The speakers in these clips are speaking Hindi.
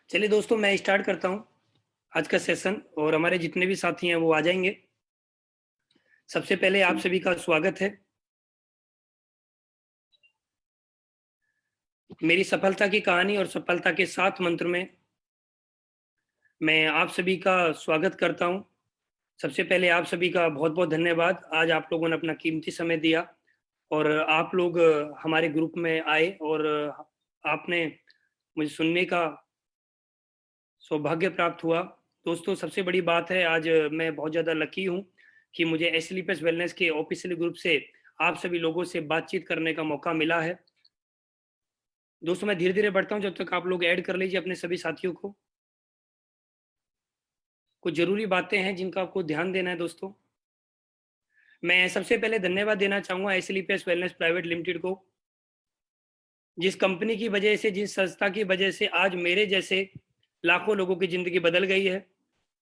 चलिए दोस्तों, मैं स्टार्ट करता हूँ आज का सेशन और हमारे जितने भी साथी हैं वो आ जाएंगे। सबसे पहले आप सभी का स्वागत है। मेरी सफलता की कहानी और सफलता के 7 मंत्र में मैं आप सभी का स्वागत करता हूँ। सबसे पहले आप सभी का बहुत-बहुत धन्यवाद। आज आप लोगों ने अपना कीमती समय दिया और आप लोग हमारे ग्रुप में आए और आपने मुझे सुनने का सौभाग्य प्राप्त हुआ। दोस्तों, सबसे बड़ी बात है, आज मैं बहुत ज़्यादा लकी हूँ कि मुझे एसलीपीएस वेलनेस के ऑफिशियल ग्रुप से आप सभी लोगों से बातचीत करने का मौका मिला है। दोस्तों, मैं धीरे-धीरे बढ़ता हूँ, जब तक आप लोग ऐड कर लीजिए अपने सभी साथियों को। कुछ ज़रूरी बातें हैं जिनका आपको ध्यान देना है दोस्तों। मैं सबसे पहले धन्यवाद देना चाहूँगा एसलीपीएस वेलनेस प्राइवेट लिमिटेड को, जिस कंपनी की वजह से, जिस संस्था की वजह से आज मेरे जैसे लाखों लोगों की ज़िंदगी बदल गई है।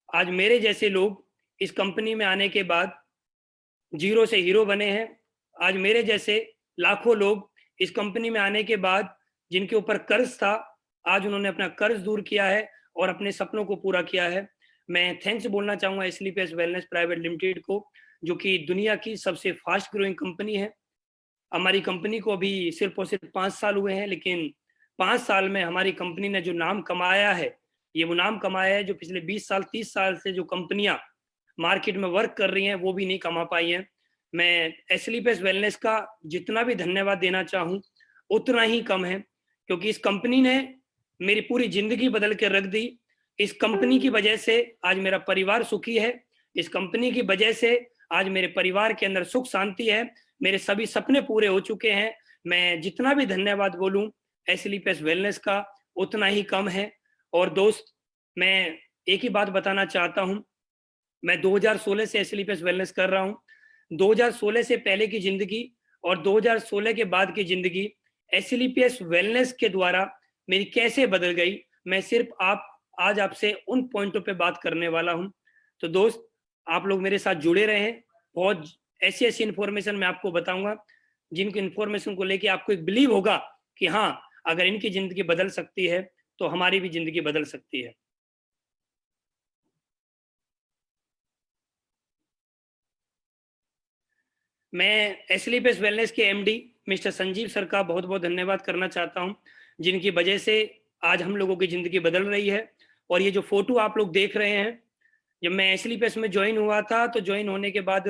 आज मेरे जैसे लोग इस कंपनी में आने के बाद जीरो से हीरो बने हैं। आज मेरे जैसे लाखों लोग इस कंपनी में आने के बाद जिनके ऊपर कर्ज था, आज उन्होंने अपना कर्ज दूर किया है और अपने सपनों को पूरा किया है। मैं थैंक्स बोलना चाहूँगा एसलीपीएस वेलनेस प्राइवेट लिमिटेड को, जो कि दुनिया की सबसे फास्ट ग्रोइंग कंपनी है। हमारी कंपनी को अभी सिर्फ और सिर्फ 5 साल हुए हैं, लेकिन 5 साल में हमारी कंपनी ने जो नाम कमाया है, ये वो नाम कमाया है जो पिछले 20 साल, 30 साल से जो कंपनियाँ मार्केट में वर्क कर रही हैं, वो भी नहीं कमा पाई हैं। मैं एसलीपीएस वेलनेस का जितना भी धन्यवाद देना चाहूँ, उतना ही कम है, क्योंकि इस कंपनी ने मेरी पूरी ज़िंदगी बदल के रख दी। इस कंपनी की वजह से आज मेरा परिवार सुखी है। इस कंपनी की वजह से आज मेरे परिवार के अंदर सुख शांति है। मेरे सभी सपने पूरे हो चुके हैं। मैं जितना भी धन्यवाद बोलूँ एसलीपीएस वेलनेस का, उतना ही कम है। और दोस्त, मैं एक ही बात बताना चाहता हूँ, मैं 2016 से एसलीपीएस वेलनेस कर रहा हूँ। 2016 से पहले की ज़िंदगी और 2016 के बाद की ज़िंदगी एसलीपीएस वेलनेस के द्वारा मेरी कैसे बदल गई, मैं सिर्फ आज आपसे उन पॉइंटों पे बात करने वाला हूँ। तो दोस्त, आप लोग मेरे साथ जुड़े रहें। बहुत ऐसी-ऐसी इन्फॉर्मेशन मैं आपको बताऊँगा, जिनकी इन्फॉर्मेशन को लेके आपको एक बिलीव होगा कि हाँ, अगर इनकी ज़िंदगी बदल सकती है, तो हमारी भी ज़िंदगी बदल सकती है। मैं एसलीपीएस वेलनेस के एमडी मिस्टर संजीव सर का बहुत-बहुत धन्यवाद करना चाहता हूँ, जिनकी वजह से आज हम लोगों की ज़िंदगी बदल रही है। और ये जो फ़ोटो आप लोग देख रहे हैं, जब मैं एसलीपीएस में जॉइन हुआ था, तो जॉइन होने के बाद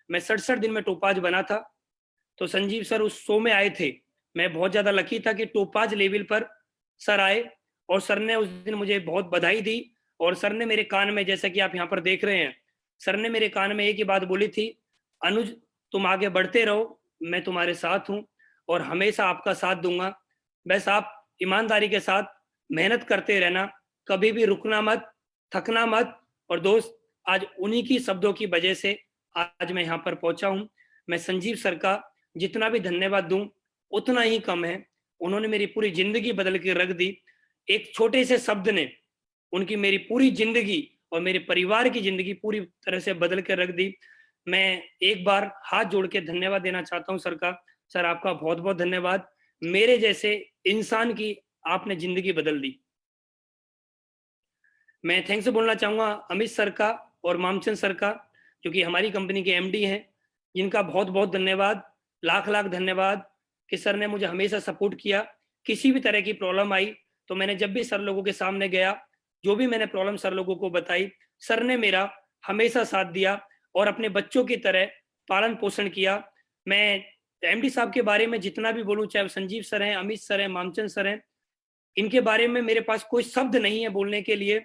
मैं 67 दिन में टोपाज बना था। तो संजीव सर उस शो में आए थे। मैं बहुत ज़्यादा लकी था कि टोपाज लेवल पर सर आए और सर ने उस दिन मुझे बहुत बधाई दी। और सर ने मेरे कान में, जैसा कि आप यहाँ पर देख रहे हैं, सर ने मेरे कान में एक ही बात बोली थी, अनुज, तुम आगे बढ़ते रहो, मैं तुम्हारे साथ हूँ और हमेशा आपका साथ दूंगा। बस आप ईमानदारी के साथ मेहनत करते रहना, कभी भी रुकना मत, थकना मत। और दोस्त, आज उन्हीं की शब्दों की वजह से आज मैं यहाँ पर पहुँचा हूँ। मैं संजीव सर का जितना भी धन्यवाद दूं, उतना ही कम है। उन्होंने मेरी पूरी ज़िंदगी बदल के रख दी। एक छोटे से शब्द ने उनकी मेरी पूरी ज़िंदगी और मेरे परिवार की ज़िंदगी पूरी तरह से बदल के रख दी। मैं एक बार हाथ जोड़ के धन्यवाद देना चाहता हूँ सर का। सर, आपका बहुत-बहुत धन्यवाद। मेरे जैसे इंसान की आपने ज़िंदगी बदल दी। मैं थैंक्स बोलना चाहूँगा अमित सर का और मामचंद सर का, जो कि हमारी कंपनी के एमडी हैं। जिनका बहुत-बहुत धन्यवाद, लाख-लाख धन्यवाद कि सर ने मुझे हमेशा सपोर्ट किया। किसी भी तरह की प्रॉब्लम आई, तो मैंने जब भी सर लोगों के सामने गया, जो भी मैंने प्रॉब्लम सर लोगों को बताई, सर ने मेरा हमेशा साथ दिया और अपने बच्चों की तरह पालन-पोषण किया। मैं एमडी साहब के बारे में जितना भी बोलूँ, चाहे वो संजीव सर हैं, अमित सर हैं, मामचंद सर हैं, इनके बारे में मेरे पास कोई शब्द नहीं है बोलने के लिए,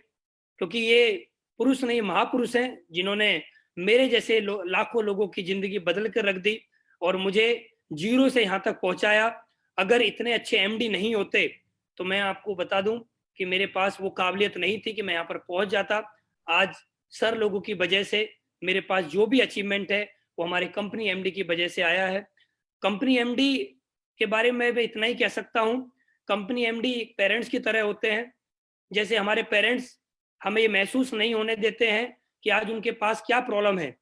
क्योंकि ये पुरुष नहीं, महापुरुष हैं, जिन्होंने मेरे जैसे लाखों लोगों की ज़िंदगी बदल कर रख दी और मुझे ज़ीरो से यहाँ तक पहुँचाया। अगर इतने अच्छे एमडी नहीं होते, तो मैं आपको बता दूँ कि मेरे पास वो काबिलियत नहीं थी कि मैं यहाँ पर पहुँच जाता। आज सर लोगों की वजह से मेरे पास जो भी अचीवमेंट है, वो हमारे कंपनी एमडी की वजह से आया है। कंपनी एमडी के बारे में मैं इतना ही कह सकता हूँ, कंपनी एमडी पेरेंट्स की तरह होते हैं। जैसे हमारे पेरेंट्स हमें ये महसूस नहीं होने देते हैं कि आज उनके पास क्या प्रॉब्लम है,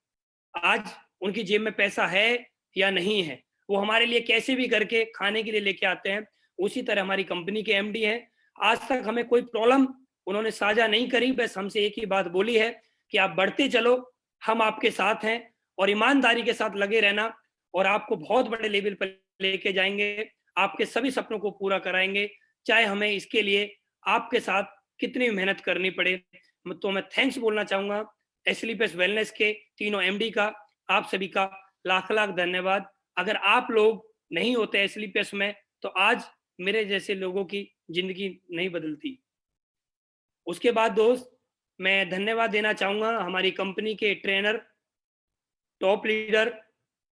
आज उनकी जेब में पैसा है या नहीं है। वो हमारे लिए कैसे भी करके खाने के लिए लेके आते हैं। उसी तरह हमारी कंपनी के एमडी हैं। आज तक हमें कोई प्रॉब्लम उन्होंने साझा नहीं करी, बस हमसे एक ही बात बोली है कि आप बढ़ते चलो, हम आपके साथ हैं, और ईमानदारी के साथ लगे रहना, और आपको बहुत बड़े लेवल पर लेके जाएंगे, आपके सभी सपनों को पूरा कराएंगे, चाहे हमें इसके लिए आपके साथ कितनी मेहनत करनी पड़े। तो मैं थैंक्स बोलना चाहूंगा एसलीपीएस वेलनेस के तीनों एमडी का, आप सभी का लाख लाख धन्यवाद। अगर आप लोग नहीं होते एसलीपीएस में तो आज मेरे जैसे लोगों की जिंदगी नहीं बदलती। उसके बाद दोस्त, मैं धन्यवाद देना चाहूंगा हमारी कंपनी के trainer, top leader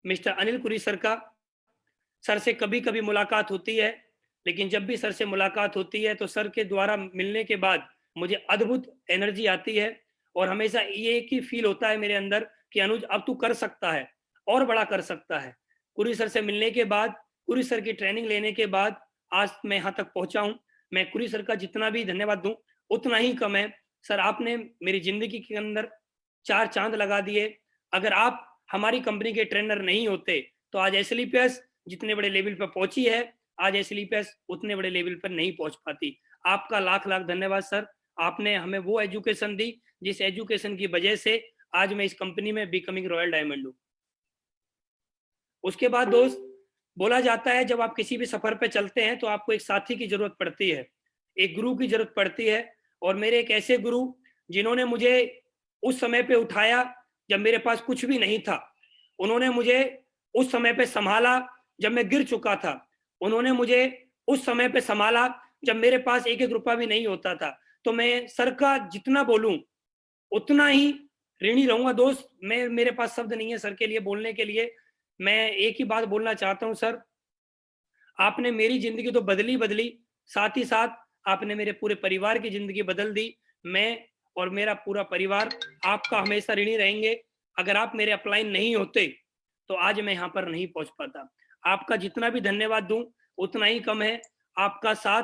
mister Anil कुरी सर का। सर से कभी कभी मुलाकात होती है, लेकिन जब भी सर से मुलाकात होती है तो सर के द्वारा मिलने के बाद मुझे अद्भुत एनर्जी आती है, और हमेशा ये एक ही फील होता है मेरे अंदर कि अनुज अब तू कर सकता है, और बड़ा कर सकता है। कुरी सर से मिलने के बाद, कुरी सर की ट्रेनिंग लेने के बाद आज मैं यहाँ तक पहुंचा हूँ। मैं कुरी सर का जितना भी धन्यवाद दूं उतना ही कम है। सर, आपने मेरी जिंदगी के अंदर 4 चांद लगा दिए। अगर आप हमारी कंपनी के ट्रेनर नहीं होते तो आज एसलीपीएस जितने बड़े लेवल पर पहुंची है, आज एसलीपीएस उतने बड़े लेवल पर नहीं पहुंच पाती। आपका लाख लाख धन्यवाद सर। आपने हमें वो एजुकेशन दी जिस एजुकेशन की वजह से आज मैं इस कंपनी में बिकमिंग रॉयल डायमंड हूँ। उसके बाद दोस्त, बोला जाता है जब आप किसी भी सफर पे चलते हैं तो आपको एक साथी की जरूरत पड़ती है, एक गुरु की जरूरत पड़ती है। और मेरे एक ऐसे गुरु जिन्होंने मुझे उस समय पे उठाया जब मेरे पास कुछ भी नहीं था, उन्होंने मुझे उस समय पे संभाला जब मैं गिर चुका था, उन्होंने मुझे उस समय पे संभाला जब मेरे पास एक एक रुपया भी नहीं होता था। तो मैं सर का जितना बोलूं उतना ही ऋणी रहूंगा दोस्त। मैं, मेरे पास शब्द नहीं है सर के लिए बोलने के लिए। मैं एक ही बात बोलना चाहता हूं सर, आपने मेरी जिंदगी तो बदली बदली, साथ ही साथ आपने मेरे पूरे परिवार की जिंदगी बदल दी। मैं और मेरा पूरा परिवार आपका हमेशा ऋणी रहेंगे। अगर आप मेरे अपलाइन नहीं होते तो आज मैं यहाँ पर नहीं पहुंच पाता। आपका जितना भी धन्यवाद दूं उतना ही कम है। आपका साथ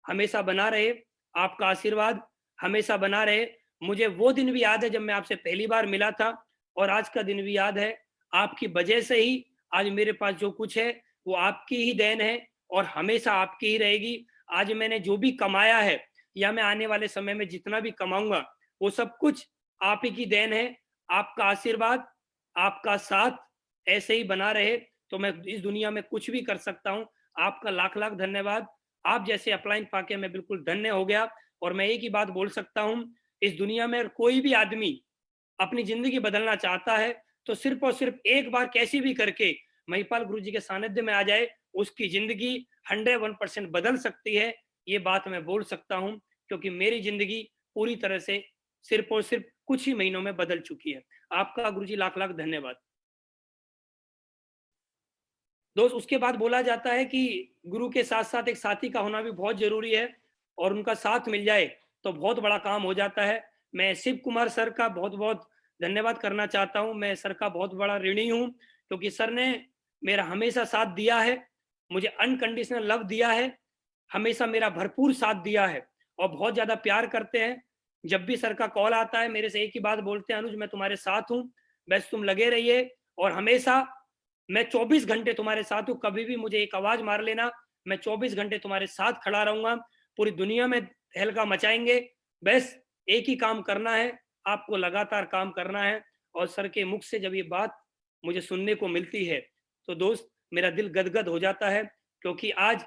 हमेशा बना रहे, आपका आशीर्वाद हमेशा बना रहे। मुझे वो दिन भी याद है जब मैं आपसे पहली बार मिला था, और आज का दिन भी याद है। आपकी वजह से ही आज मेरे पास जो कुछ है वो आपकी ही देन है, और हमेशा आपकी ही रहेगी। आज मैंने जो भी कमाया है या मैं आने वाले समय में जितना भी कमाऊंगा वो सब कुछ आप ही की देन है। आपका आशीर्वाद, आपका साथ ऐसे ही बना रहे तो मैं इस दुनिया में कुछ भी कर सकता हूँ। आपका लाख लाख धन्यवाद। आप जैसे अपलाइन पाके मैं बिल्कुल धन्य हो गया। और मैं एक ही बात बोल सकता हूँ, इस दुनिया में कोई भी आदमी अपनी जिंदगी बदलना चाहता है तो सिर्फ और सिर्फ एक बार कैसी भी करके महिपाल गुरु जी के सानिध्य में आ जाए, उसकी जिंदगी 101% बदल सकती है। ये बात मैं बोल सकता हूँ क्योंकि मेरी जिंदगी पूरी तरह से सिर्फ और सिर्फ कुछ ही महीनों में बदल चुकी है। आपका गुरुजी लाख लाख धन्यवाद। दोस्त, उसके बाद बोला जाता है कि गुरु के साथ साथ एक साथी का होना भी बहुत जरूरी है, और उनका साथ मिल जाए तो बहुत बड़ा काम हो जाता है। मैं शिव कुमार सर का बहुत बहुत धन्यवाद करना चाहता हूं। मैं सर का बहुत बड़ा ऋणी हूं क्योंकि सर ने मेरा हमेशा साथ दिया है, मुझे अनकंडीशनल लव दिया है, हमेशा मेरा भरपूर साथ दिया है, और बहुत ज्यादा प्यार करते हैं। जब भी सर का कॉल आता है मेरे से एक ही बात बोलते हैं, अनुज मैं तुम्हारे साथ हूँ, बस तुम लगे रहिए, और हमेशा मैं 24 घंटे तुम्हारे साथ हूँ। कभी भी मुझे एक आवाज मार लेना, मैं 24 घंटे तुम्हारे साथ खड़ा रहूंगा। पूरी दुनिया में तहलका मचाएंगे, बस एक ही काम करना है, आपको लगातार काम करना है। और सर के मुख से जब ये बात मुझे सुनने को मिलती है तो दोस्त मेरा दिल गदगद हो जाता है, क्योंकि आज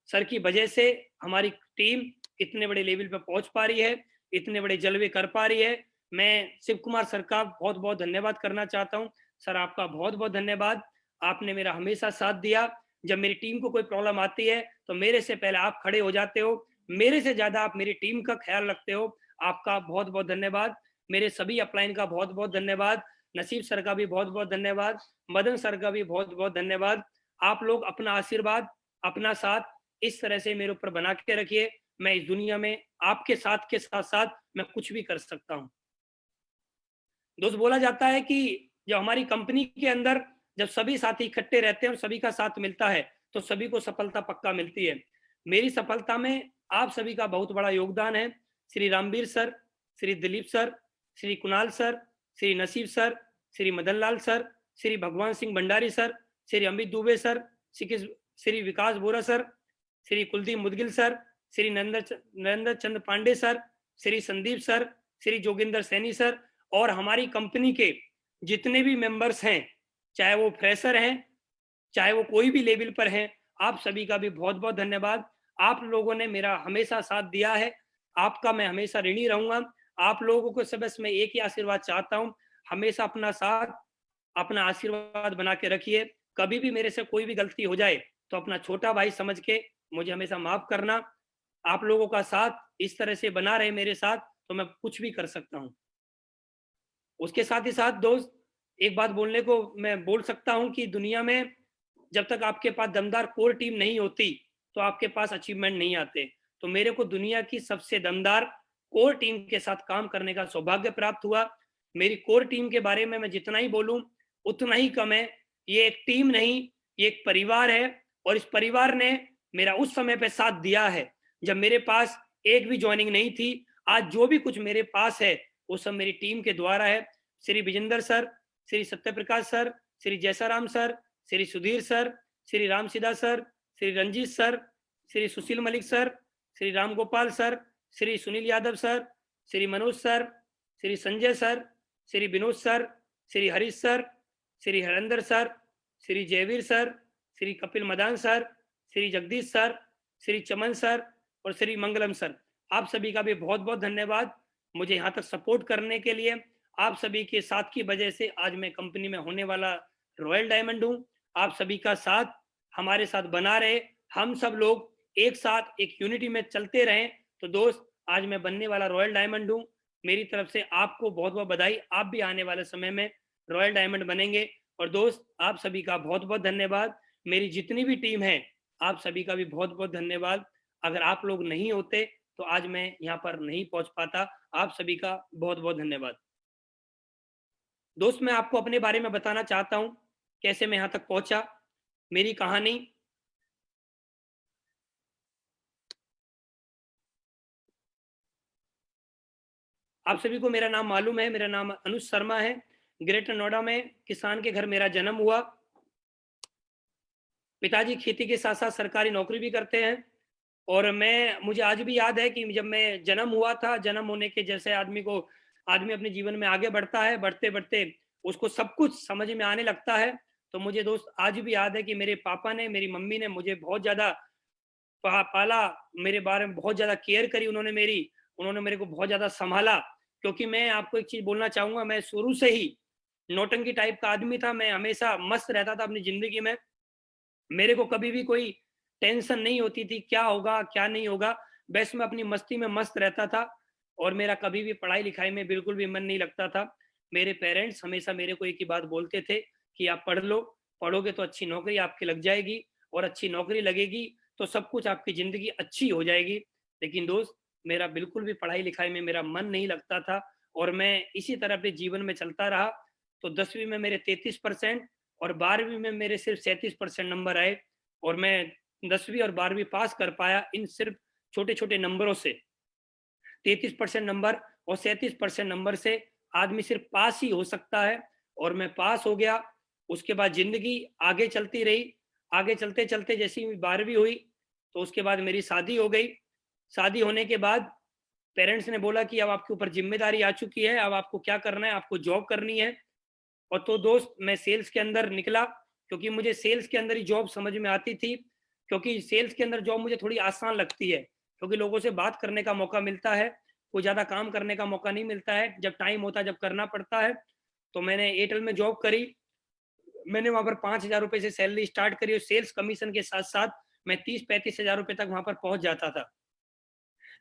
सर की वजह से हमारी टीम इतने बड़े लेवल पे पहुंच पा रही है, इतने बड़े जलवे कर पा रही है। मैं शिव कुमार सर का बहुत बहुत धन्यवाद करना चाहता हूं। सर, आपका बहुत बहुत धन्यवाद। आपने मेरा हमेशा साथ दिया। जब मेरी टीम को कोई प्रॉब्लम आती है तो मेरे से पहले आप खड़े हो जाते हो, मेरे से ज्यादा आप मेरी टीम का ख्याल रखते हो। आपका बहुत बहुत धन्यवाद। मेरे सभी अपलाइन का बहुत बहुत धन्यवाद। नसीब सर का भी बहुत बहुत धन्यवाद। मदन सर का भी बहुत बहुत धन्यवाद। आप लोग अपना आशीर्वाद, अपना साथ इस तरह से मेरे ऊपर बना के रखिए। मैं इस दुनिया में आपके साथ के साथ साथ मैं कुछ भी कर सकता हूँ। दोस्त, बोला जाता है कि जब हमारी कंपनी के अंदर जब सभी साथी इकट्ठे रहते हैं और सभी का साथ मिलता है तो सभी को सफलता पक्का मिलती है। मेरी सफलता में आप सभी का बहुत बड़ा योगदान है। Shri Ramveer sir, Shri Dilip sir, Shri Kunal sir, Shri Naseeb sir, Shri Madan Lal sir, Shri Bhagwan Singh Bhandari sir, Shri Amit Dubey sir, Shri Vikas Bora sir, Shri Kuldeep Mudgil sir, Shri Narendra Chandra Pandey sir, Shri Sandeep sir, Shri Joginder Saini sir और हमारी कंपनी के जितने भी मेंबर्स हैं, चाहे वो फ्रेशर हैं, चाहे वो कोई भी लेवल पर हैं, आप सभी का भी बहुत-बहुत धन्यवाद। आप लोगों ने मेरा हमेशा साथ दिया है, आपका मैं हमेशा ऋणी रहूँगा। आप लोगों को सब बस मैं एक ही आशीर्वाद चाहता हूँ, हमेशा अपना साथ, अपना आशीर्वाद बना के रखिए। कभी भी मेरे से कोई भी गलती हो जाए, तो अपना छोटा भाई समझ के मुझे हमेशा माफ़ करना। आप लोगों का साथ इस तरह से बना रहे मेरे साथ, तो मैं कुछ भी कर सकता हूँ। उसके साथ ही साथ दोस्त, एक बात बोलने को मैं बोल सकता हूँ कि दुनिया में जब तक आपके पास दमदार कोर टीम नहीं होती, तो आपके पास अचीवमेंट नहीं आते। तो मेरे को दुनिया की सबसे दमदार कोर टीम के साथ काम करने का सौभाग्य प्राप्त हुआ। मेरी कोर टीम के बारे में मैं जितना ही बोलूँ, उतना ही कम है। ये एक टीम नहीं, ये एक परिवार है और इस परिवार ने मेरा उस समय पे साथ दिया है, जब मेरे पास एक भी जॉइनिंग नहीं थी। आज जो भी कुछ मेरे पास है, वो सब मेरी टीम के द्वारा है। Shri Vijender sir, Shri Satyaprakash sir, Shri Jaisaram sir, Shri Sudhir sir, Shri Ramsidha sir, Shri Ranjit sir, Shri Sushil Malik sir, Shri Ram Gopal sir, Shri Sunil Yadav sir, Shri Manoj sir, Shri Sanjay sir, Shri Vinod sir, Shri Harish sir, Shri Harendra sir, Shri Jaiveer sir, Shri Kapil Madan sir, Shri Jagdish sir, Shri Chaman sir और श्री मंगलम सर। आप सभी का भी बहुत बहुत धन्यवाद मुझे यहाँ तक सपोर्ट करने के लिए। आप सभी के साथ की वजह से आज मैं कंपनी में होने वाला रॉयल डायमंड हूँ। आप सभी का साथ हमारे साथ बना रहे, हम सब लोग एक साथ एक यूनिटी में चलते रहें। तो दोस्त, आज मैं बनने वाला रॉयल डायमंड हूँ। मेरी तरफ से आपको बहुत बहुत बधाई। आप भी आने वाले समय में रॉयल डायमंड बनेंगे। और दोस्त, आप सभी का बहुत बहुत धन्यवाद। मेरी जितनी भी टीम है, आप सभी का भी बहुत बहुत धन्यवाद। अगर आप लोग नहीं होते तो आज मैं यहाँ पर नहीं पहुंच पाता। आप सभी का बहुत बहुत धन्यवाद। दोस्त, मैं आपको अपने बारे में बताना चाहता हूँ, कैसे मैं यहाँ तक पहुंचा, मेरी कहानी। आप सभी को मेरा नाम मालूम है, मेरा नाम अनुज शर्मा है। ग्रेटर नोएडा में किसान के घर मेरा जन्म हुआ। पिताजी खेती के साथ साथ सरकारी नौकरी भी करते हैं। और मुझे आज भी याद है कि जब मैं जन्म हुआ था, जन्म होने के जैसे आदमी अपने जीवन में आगे बढ़ता है, बढ़ते बढ़ते उसको सब कुछ समझ में आने लगता है। तो मुझे दोस्त आज भी याद है कि मेरे पापा ने, मेरी मम्मी ने मुझे बहुत ज़्यादा पाला, मेरे बारे में बहुत ज़्यादा केयर करी उन्होंने मेरे को बहुत ज़्यादा संभाला। क्योंकि मैं आपको एक चीज़ बोलना चाहूँगा, मैं शुरू से ही नौटंकी टाइप का आदमी था। मैं हमेशा मस्त रहता था अपनी ज़िंदगी में। मेरे को कभी भी कोई टेंशन नहीं होती थी, क्या होगा, क्या नहीं होगा। बस मैं अपनी मस्ती में मस्त रहता था और मेरा कभी भी पढ़ाई-लिखाई में बिल्कुल भी मन नहीं लगता था। मेरे पेरेंट्स हमेशा मेरे को एक ही बात बोलते थे कि आप पढ़ लो, पढ़ोगे तो अच्छी नौकरी आपकी लग जाएगी और अच्छी नौकरी लगेगी तो सब कुछ आपकी ज़िंदगी अच्छी हो जाएगी। लेकिन दोस्त, मेरा बिल्कुल भी पढ़ाई-लिखाई में मेरा मन नहीं लगता था और मैं इसी तरह अपने जीवन में चलता रहा। तो 10वीं में मेरे 33% और 12वीं में मेरे सिर्फ 37% नंबर आए और मैं 10वीं और 12वीं पास कर पाया इन सिर्फ छोटे-छोटे नंबरों से। 33% नंबर और 37% नंबर से आदमी सिर्फ पास ही हो सकता है और मैं पास हो गया। उसके बाद ज़िंदगी आगे चलती रही। आगे चलते-चलते जैसे ही 12वीं हुई, तो उसके बाद मेरी शादी हो गई। शादी होने के बाद पेरेंट्स ने बोला कि अब आपके ऊपर ज़िम्मेदारी आ चुकी है, अब आपको क्या करना है, आपको जॉब करनी है। और तो दोस्त, मैं सेल्स के अंदर निकला, क्योंकि मुझे सेल्स के अंदर ही जॉब समझ में आती थी। क्योंकि सेल्स के अंदर जॉब मुझे थोड़ी आसान लगती है, क्योंकि लोगों से बात करने का मौका मिलता है, कोई ज़्यादा काम करने का मौका नहीं मिलता है। जब टाइम होता है, जब करना पड़ता है। तो मैंने एयरटेल में जॉब करी। मैंने वहाँ पर 5,000 रुपए से सैलरी स्टार्ट करी और सेल्स कमीशन के साथ-साथ मैं 30-35 हज़ार रुपए तक वहाँ पर पहुँच जाता था।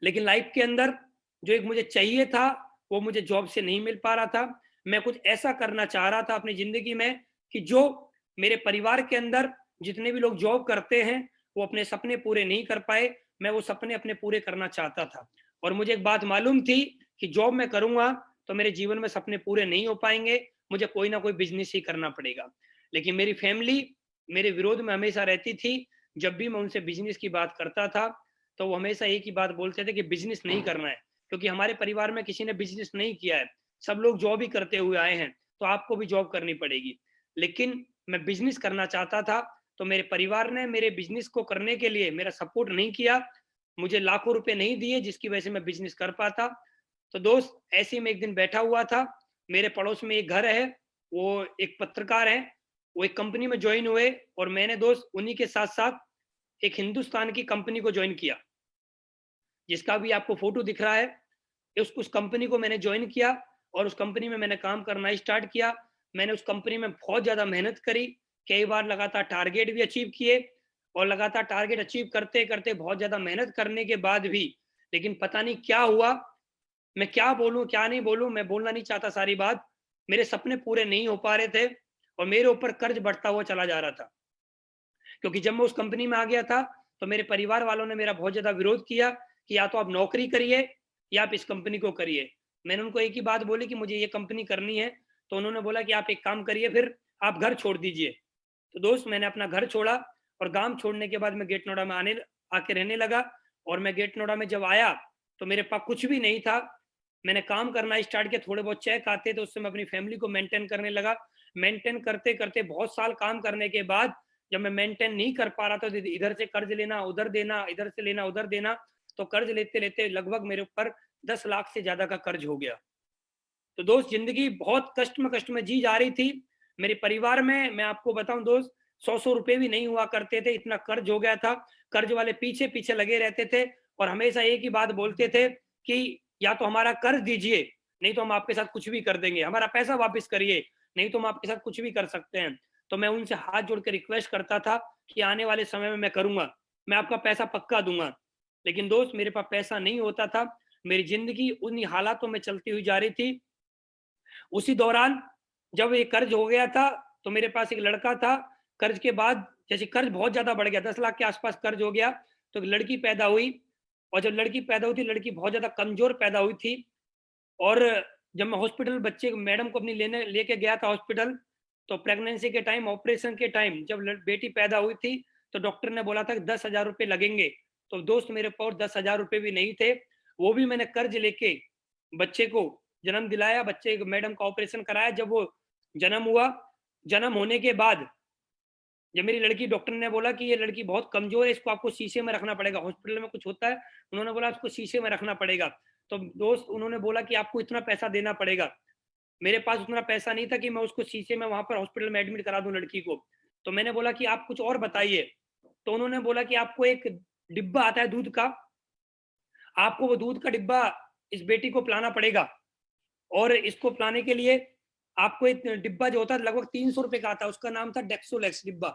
लेकिन लाइफ के अंदर जो एक मुझे चाहिए था, वो मुझे जॉब से नहीं मिल पा रहा था। मैं कुछ ऐसा करना चाह रहा था अपनी ज़िंदगी में कि जो मेरे परिवार के अंदर जितने भी लोग जॉब करते हैं, वो अपने सपने पूरे नहीं कर पाए, मैं वो सपने अपने पूरे करना चाहता था। और मुझे एक बात मालूम थी कि जॉब मैं करूँगा, तो मेरे जीवन में सपने पूरे नहीं हो पाएँगे, मुझे कोई ना कोई बिज़नेस ही करना पड़ेगा। लेकिन मेरी फैमिली मेरे विरोध में हमेशा रहती थी। जब भी मैं उनसे बिज़नेस की बात करता था, तो वो हमेशा एक ही बात बोलते थे कि बिज़नेस नहीं करना है, क्योंकि हमारे परिवार में किसी ने बिज़नेस नहीं किया है। सब लोग जॉब ही करते हुए आए हैं, तो आपको भी जॉब करनी पड़ेगी। लेकिन मैं बिज़नेस करना चाहता था, तो मेरे परिवार ने मेरे बिज़नेस को करने के लिए मेरा सपोर्ट नहीं किया। मुझे लाखों रुपए नहीं दिए, जिसकी वजह से मैं बिज़नेस कर पाता। तो दोस्त ऐसे ही मैं एक दिन बैठा हुआ था, मेरे पड़ोस में एक घर है, वो एक पत्रकार है, वो एक कंपनी में ज्वाइन हुए और मैंने दोस्त उन्हीं के साथ-साथ एक हिंदुस्तान की कंपनी को ज्वाइन किया, जिसका भी आपको फ़ोटो दिख रहा है। उस कंपनी को मैंने ज्वाइन किया और उस कंपनी में मैंने काम करना स्टार्ट किया। मैंने उस कंपनी में बहुत ज़्यादा मेहनत करी, कई बार लगातार टारगेट भी अचीव किए और लगातार टारगेट अचीव करते-करते बहुत ज़्यादा मेहनत करने के बाद भी लेकिन पता नहीं क्या हुआ, मैं क्या बोलूँ, क्या नहीं बोलूँ, मैं बोलना नहीं चाहता सारी बात। मेरे सपने पूरे नहीं हो पा रहे थे और मेरे ऊपर कर्ज बढ़ता हुआ चला जा रहा था। क्योंकि जब मैं उस कंपनी में आ गया था, तो मेरे परिवार वालों ने मेरा बहुत ज़्यादा विरोध किया कि या तो आप नौकरी करिए या आप इस कंपनी को करिए। मैंने उनको एक ही बात बोली कि मुझे ये कंपनी करनी है, तो उन्होंने बोला कि आप एक काम करिए फिर आप घर छोड़ दीजिए। तो दोस्त मैंने अपना घर छोड़ा और गाँव छोड़ने के बाद मैं गेट नोएडा में आके रहने लगा और मैं गेट नोएडा में जब आया, तो मेरे पास कुछ भी नहीं था। मैंने काम करना स्टार्ट किया, थोड़े बहुत चेक आते थे, उससे मैं अपनी फैमिली को मेंटेन करने लगा। मेंटेन करते-करते बहुत साल काम करने के बाद जब मैं मेंटेन नहीं कर पा रहा था, तो इधर से कर्ज लेना, उधर देना, इधर से लेना, उधर देना, तो कर्ज लेते-लेते लगभग मेरे ऊपर 10 लाख से ज़्यादा का कर्ज हो गया। तो दोस्त ज़िंदगी बहुत कष्ट में जी जा रही थी। मेरे परिवार में मैं आपको बताऊँ दोस्त 100-100 रुपए भी नहीं हुआ करते थे, इतना कर्ज हो गया था। कर्ज वाले पीछे-पीछे लगे रहते थे और हमेशा एक ही बात बोलते थे कि या तो हमारा कर्ज दीजिए, नहीं तो हम आपके साथ कुछ भी कर देंगे। हमारा पैसा वापस करिए, नहीं तो हम आपके साथ कुछ भी कर सकते हैं। तो मैं उनसे हाथ जोड़ के रिक्वेस्ट करता था कि आने वाले समय में मैं करूँगा, मैं आपका पैसा पक्का दूँगा। लेकिन दोस्त मेरे पास पैसा नहीं होता था, मेरी ज़िंदगी उन्हीं हालातों में चलती हुई जा रही थी। उसी दौरान जब ये कर्ज हो गया था, तो मेरे पास एक लड़का था, कर्ज के बाद जैसे कर्ज बहुत ज़्यादा बढ़ गया, 10 लाख के आस-पास कर्ज हो गया, तो एक लड़की पैदा हुई और जब लड़की पैदा हुई थी, लड़की बहुत ज़्यादा कमज़ोर पैदा हुई थी और जब मैं हॉस्पिटल बच्चे मैडम को अपनी लेके गया था हॉस्पिटल, तो प्रेगनेंसी के टाइम, ऑपरेशन के टाइम जब बेटी पैदा हुई थी, तो डॉक्टर ने बोला था कि 10,000 रुपए लगेंगे। तो दोस्त मेरे पास 10,000 रुपए भी नहीं थे, वो भी मैंने कर्ज लेके बच्चे को जन्म दिलाया, बच्चे मैडम का ऑपरेशन कराया। जब वो जन्म हुआ, जन्म होने के बाद जब मेरी लड़की, डॉक्टर ने बोला कि ये लड़की बहुत कमज़ोर है, इसको आपको शीशे में रखना पड़ेगा। हॉस्पिटल में कुछ होता है, उन्होंने बोला इसको शीशे में रखना पड़ेगा। तो दोस्त उन्होंने बोला कि आपको इतना पैसा देना पड़ेगा। मेरे पास उतना पैसा नहीं था कि मैं उसको शीशे में वहाँ पर हॉस्पिटल में एडमिट करा दूँ लड़की को। तो मैंने बोला कि आप कुछ और बताइए। तो उन्होंने बोला कि आपको एक डिब्बा आता है दूध का, आपको वो दूध का डिब्बा इस बेटी को पिलाना पड़ेगा और इसको पिलाने के लिए आपको एक डिब्बा जो होता है लगभग 300 रुपए का आता है, उसका नाम था डेक्सोलेक्स डिब्बा।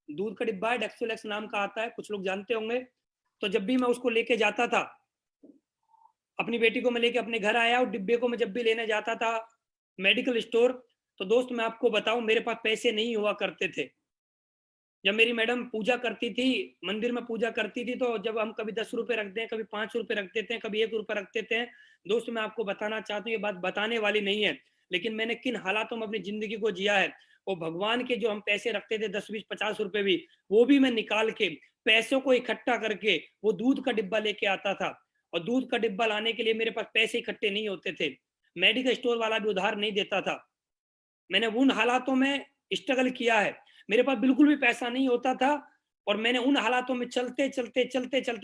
दूध का डिब्बा है, डेक्सोलेक्स नाम का आता है, कुछ लोग जानते होंगे। तो जब भी मैं उसको लेके जाता था, अपनी बेटी को मैं लेके अपने घर आया और डिब्बे को मैं जब भी लेने जाता था मेडिकल स्टोर, तो दोस्त मैं आपको बताऊं मेरे पास पैसे नहीं हुआ करते थे। जब मेरी मैडम पूजा करती थी, मंदिर में पूजा करती थी, तो जब हम कभी 10 रुपए रखते हैं, कभी 5 रुपए रख देते हैं, कभी 1 रुपए रख देते हैं। दोस्त मैं आपको बताना चाहता हूँ, ये बात बताने वाली नहीं है, लेकिन मैंने किन हालातों में अपनी ज़िंदगी को जिया है। वो भगवान के जो हम पैसे रखते थे 10, 20, 50 रुपए भी, वो भी मैं निकाल के, पैसों को इकट्ठा करके वो दूध का डिब्बा लेके आता था और दूध का डिब्बा लाने के लिए मेरे पास पैसे इकट्ठे नहीं होते थे। मेडिकल स्टोर वाला भी उधार नहीं देता था। मैंने उन हालातों में स्ट्रगल किया है। मेरे पास बिल्कुल भी पैसा नहीं होता था और मैंने उन हालातों में चलते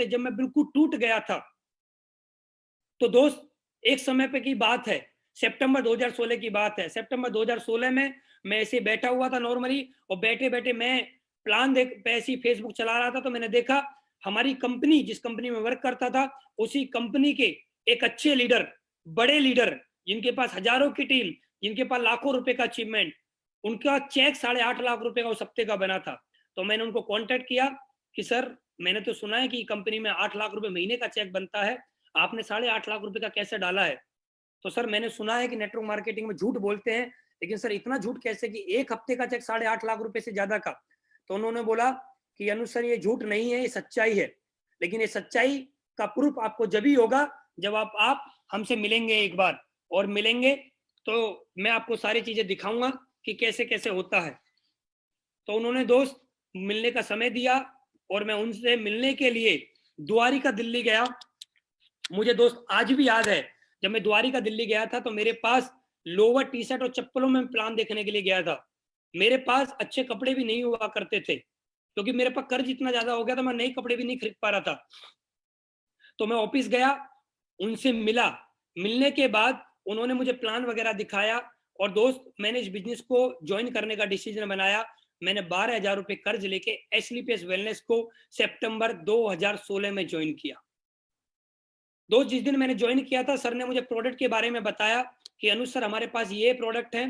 जब मैं बिल्कुल टूट गया था, तो दोस्त एक समय पे की बात है, सितंबर 2016 की बात है। सितंबर 2016 में मैं ऐसे बैठा हुआ था नॉर्मली और बैठे-बैठे मैं प्लान देख ऐसे ही फेसबुक चला रहा था, तो मैंने देखा हमारी कंपनी, जिस कंपनी में वर्क करता था, उसी कंपनी के एक अच्छे लीडर, बड़े लीडर, जिनके पास हज़ारों की टीम, जिनके पास लाखों रुपए का अचीवमेंट, उनका चेक 8.5 लाख रुपए का उस हफ्ते का बना था। तो मैंने उनको कॉन्टैक्ट किया कि सर, मैंने तो सुना है कि कंपनी में 8 लाख रुपए महीने का चेक बनता है, आपने 8.5 लाख रुपए का कैसे डाला है? तो सर मैंने सुना है कि नेटवर्क मार्केटिंग में झूठ बोलते हैं, लेकिन सर इतना झूठ कैसे कि 1 हफ्ते का चेक 8.5 लाख रुपए से ज़्यादा का? तो उन्होंने बोला कि अनुज सर ये झूठ नहीं है, ये सच्चाई है। लेकिन ये सच्चाई का प्रूफ आपको जब ही होगा जब आप हमसे मिलेंगे एक बार, और मिलेंगे तो मैं आपको सारी चीज़ें दिखाऊँगा कि कैसे-कैसे होता है। तो उन्होंने दोस्त मिलने का समय दिया और मैं उनसे मिलने के लिए द्वारिका दिल्ली गया। मुझे दोस्त आज भी याद है, जब मैं द्वारिका दिल्ली गया था तो मेरे पास लोवर टी-शर्ट और चप्पलों में प्लान देखने के लिए गया था। मेरे पास अच्छे कपड़े भी नहीं हुआ करते थे, क्योंकि मेरे पास कर्ज इतना ज़्यादा हो गया था, मैं नए कपड़े भी नहीं खरीद पा रहा था। तो मैं ऑफिस गया, उनसे मिला, मिलने के बाद उन्होंने मुझे प्लान वगैरह दिखाया और दोस्त मैंने इस बिजनेस को ज्वाइन करने का डिसीजन बनाया। मैंने 12,000 रुपए कर्ज लेके एसलीपीएस वेलनेस को सितंबर 2016 में ज्वाइन किया। दोस्त जिस दिन मैंने ज्वाइन किया था, सर ने मुझे प्रोडक्ट के बारे में बताया कि अनुज सर हमारे पास ये प्रोडक्ट है।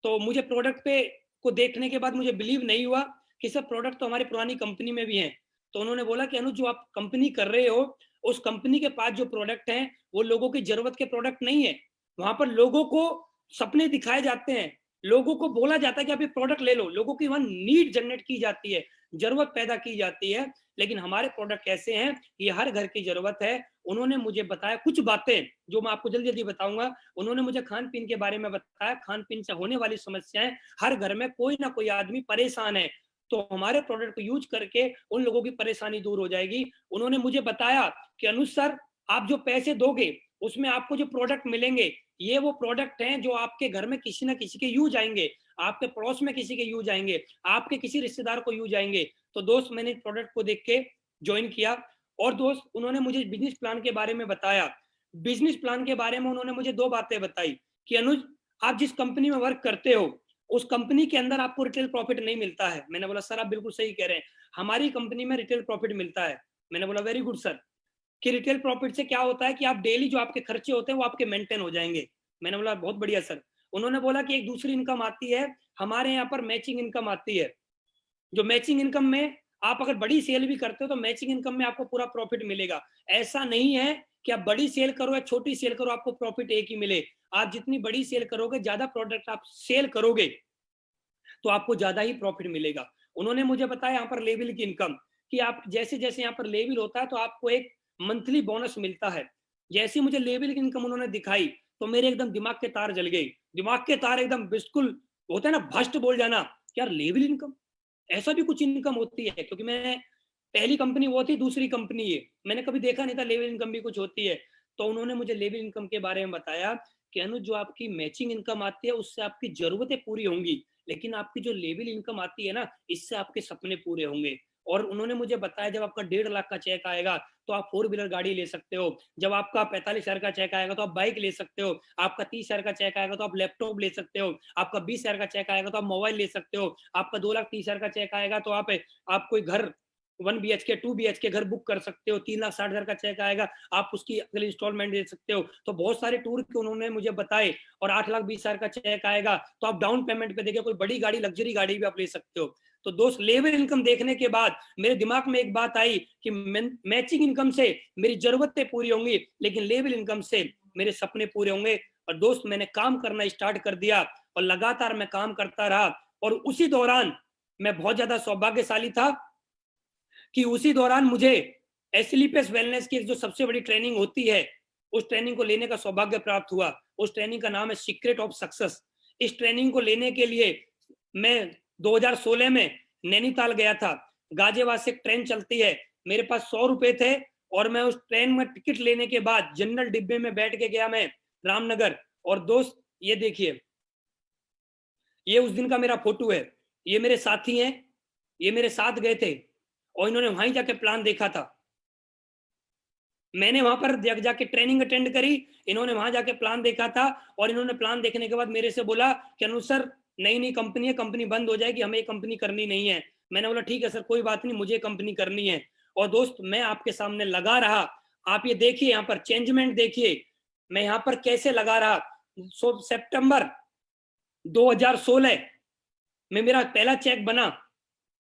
तो मुझे प्रोडक्ट पे को देखने के बाद मुझे बिलीव नहीं हुआ कि सर प्रोडक्ट तो हमारी पुरानी कंपनी में भी है। तो उन्होंने बोला कि अनुज जो आप कंपनी कर रहे हो उस कंपनी के पास जो प्रोडक्ट है वो लोगों की जरूरत के प्रोडक्ट नहीं है। वहां पर लोगों को सपने दिखाए जाते हैं, लोगों को बोला जाता है कि आप ये प्रोडक्ट ले लो, लोगों की वहां नीड जनरेट की जाती है, जरूरत पैदा की जाती है। लेकिन हमारे प्रोडक्ट कैसे हैं, ये हर घर की जरूरत है। उन्होंने मुझे बताया कुछ बातें जो मैं आपको जल्दी जल्दी बताऊंगा। उन्होंने मुझे खान पीन के बारे में बताया, खान पीन से होने वाली समस्याएं, हर घर में कोई ना कोई आदमी परेशान है, तो हमारे प्रोडक्ट को यूज करके उन लोगों की परेशानी दूर हो जाएगी। उन्होंने मुझे बताया कि अनुज सर आप जो पैसे दोगे उसमें आपको जो प्रोडक्ट मिलेंगे ये वो प्रोडक्ट हैं जो आपके घर में किसी ना किसी के यूज आएंगे, आपके पड़ोस में किसी के यूज आएंगे, आपके किसी रिश्तेदार को यूज आएंगे। तो दोस्त मैंने प्रोडक्ट को देख के ज्वाइन किया। और दोस्त उन्होंने मुझे बिजनेस प्लान के बारे में बताया। बिजनेस प्लान के बारे में उन्होंने मुझे दो बातें बताई कि अनुज आप जिस कंपनी में वर्क करते हो उस कंपनी के अंदर आपको रिटेल प्रॉफिट नहीं मिलता है। मैंने बोला सर आप बिल्कुल सही कह रहे हैं, हमारी कंपनी में रिटेल प्रॉफिट मिलता है। मैंने बोला वेरी गुड सर। कि रिटेल प्रॉफिट से क्या होता है कि आप डेली जो आपके खर्चे होते हैं वो आपके मेंटेन हो जाएंगे। मैंने बोला बहुत बढ़िया सर। उन्होंने बोला कि एक दूसरी इनकम आती है हमारे यहाँ पर, मैचिंग इनकम आती है। जो मैचिंग इनकम में आप अगर बड़ी सेल भी करते हो तो मैचिंग इनकम में आपको पूरा प्रॉफिट मिलेगा। ऐसा नहीं है कि आप बड़ी सेल करो या छोटी सेल करो आपको प्रॉफिट एक ही मिले। आप जितनी बड़ी सेल करोगे, ज्यादा प्रोडक्ट आप सेल करोगे तो आपको ज्यादा ही प्रॉफिट मिलेगा। उन्होंने मुझे बताया यहाँ पर लेवल की इनकम कि आप जैसे जैसे यहाँ पर लेवल होता है तो आपको एक मंथली बोनस मिलता है। जैसे मुझे लेवल की इनकम उन्होंने दिखाई तो मेरे एकदम दिमाग के तार जल गए, दिमाग के तार एकदम बिल्कुल होता है ना भस्ट बोल जाना, यार लेवल इनकम, ऐसा भी कुछ इनकम होती है। क्योंकि मैं पहली कंपनी वो थी, दूसरी कंपनी ये, मैंने कभी देखा नहीं था लेवल इनकम भी कुछ होती है। तो उन्होंने मुझे लेवल इनकम के बारे में बताया कि अनुज जो आपकी मैचिंग इनकम आती है उससे आपकी जरूरतें पूरी होंगी, लेकिन आपकी जो लेवल इनकम आती है ना इससे आपके सपने पूरे होंगे। और उन्होंने मुझे बताया जब आपका 1.5 लाख का चेक आएगा तो आप 4 व्हीलर गाड़ी ले सकते हो, जब आपका 45,000 का चेक आएगा तो आप बाइक ले सकते हो, आपका 30,000 का चेक आएगा तो आप लैपटॉप ले सकते हो, आपका 20,000 का चेक आएगा तो आप मोबाइल ले सकते हो, आपका 2,30,000 का चेक आएगा तो आप कोई घर 1 BHK 2 BHK घर बुक कर सकते हो, 3,60,000 का चेक आएगा आप उसकी अगली इंस्टॉलमेंट दे सकते हो। तो बहुत सारे टूर के उन्होंने मुझे बताए। और 8,20,000 का चेक आएगा तो आप डाउन पेमेंट पे देके कोई बड़ी गाड़ी, लग्जरी गाड़ी भी आप ले सकते हो। तो दोस्त लेवल इनकम देखने के बाद मेरे दिमाग में एक बात आई कि मैचिंग इनकम से मेरी जरूरतें पूरी होंगी लेकिन लेवल इनकम से मेरे सपने पूरे होंगे। और दोस्त मैंने काम करना स्टार्ट कर दिया और लगातार मैं काम करता रहा। और उसी दौरान मैं बहुत ज्यादा सौभाग्यशाली था कि उसी दौरान मुझे एसलीपीएस वेलनेस की जो सबसे बड़ी ट्रेनिंग होती है उस ट्रेनिंग को लेने का सौभाग्य प्राप्त हुआ। उस ट्रेनिंग का नाम है सीक्रेट ऑफ सक्सेस। इस ट्रेनिंग को लेने के लिए मैं 2016 में नैनीताल गया था। गाजियाबाद से ट्रेन चलती है, मेरे पास 100 रुपए थे और मैं उस ट्रेन में टिकट लेने के बाद जनरल डिब्बे में बैठ के गया मैं रामनगर। और दोस्त ये देखिए, ये उस दिन का मेरा फोटो है, ये मेरे साथी हैं, ये मेरे साथ गए थे और इन्होंने वहीं जाके प्लान देखा था। मैंने वहां पर जाके ट्रेनिंग अटेंड करी, इन्होंने वहां जाके प्लान देखा था और इन्होंने प्लान देखने के बाद मेरे से बोला कि अनुज सर नई नई कंपनी है, कंपनी बंद हो जाएगी, हमें ये कंपनी करनी नहीं है। मैंने बोला ठीक है सर कोई बात नहीं, मुझे कंपनी करनी है। और दोस्त मैं आपके सामने लगा रहा, आप ये देखिए यहाँ पर चेंजमेंट देखिए, मैं यहाँ पर कैसे लगा रहा। सितंबर 2016 में मेरा पहला चेक बना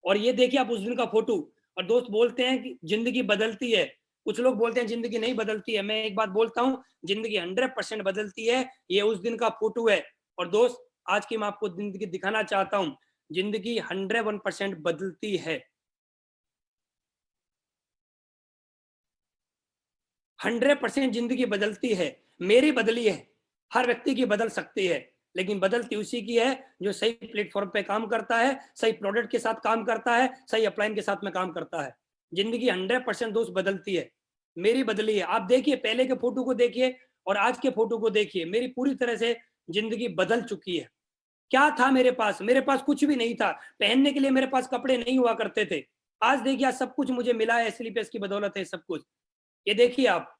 और ये देखिए आप उस दिन का फोटो। और दोस्त बोलते हैं कि जिंदगी बदलती है, कुछ लोग बोलते हैं जिंदगी नहीं बदलती है, मैं एक बात बोलता हूँ जिंदगी 100% बदलती है। ये उस दिन का फोटो है। और दोस्त आज की मैं आपको जिंदगी दिखाना चाहता हूँ, जिंदगी 101% बदलती है। 100% जिंदगी बदलती है, मेरी बदली है, हर व्यक्ति की बदल सकती है, लेकिन बदलती उसी की है जो सही प्लेटफॉर्म पे काम करता है, सही प्रोडक्ट के साथ काम करता है, सही अपलाइन के साथ में काम करता है। जिंदगी 100% दोस्त बदलती है, मेरी बदली है। आप देखिए पहले के फोटो को देखिए और आज के फोटो को देखिए, मेरी पूरी तरह से जिंदगी बदल चुकी है। क्या था मेरे पास? मेरे पास कुछ भी नहीं था, पहनने के लिए मेरे पास कपड़े नहीं हुआ करते थे। आज देखिए आज सब कुछ मुझे मिला है, एसलीपीएस की बदौलत है सब कुछ। ये देखिए आप,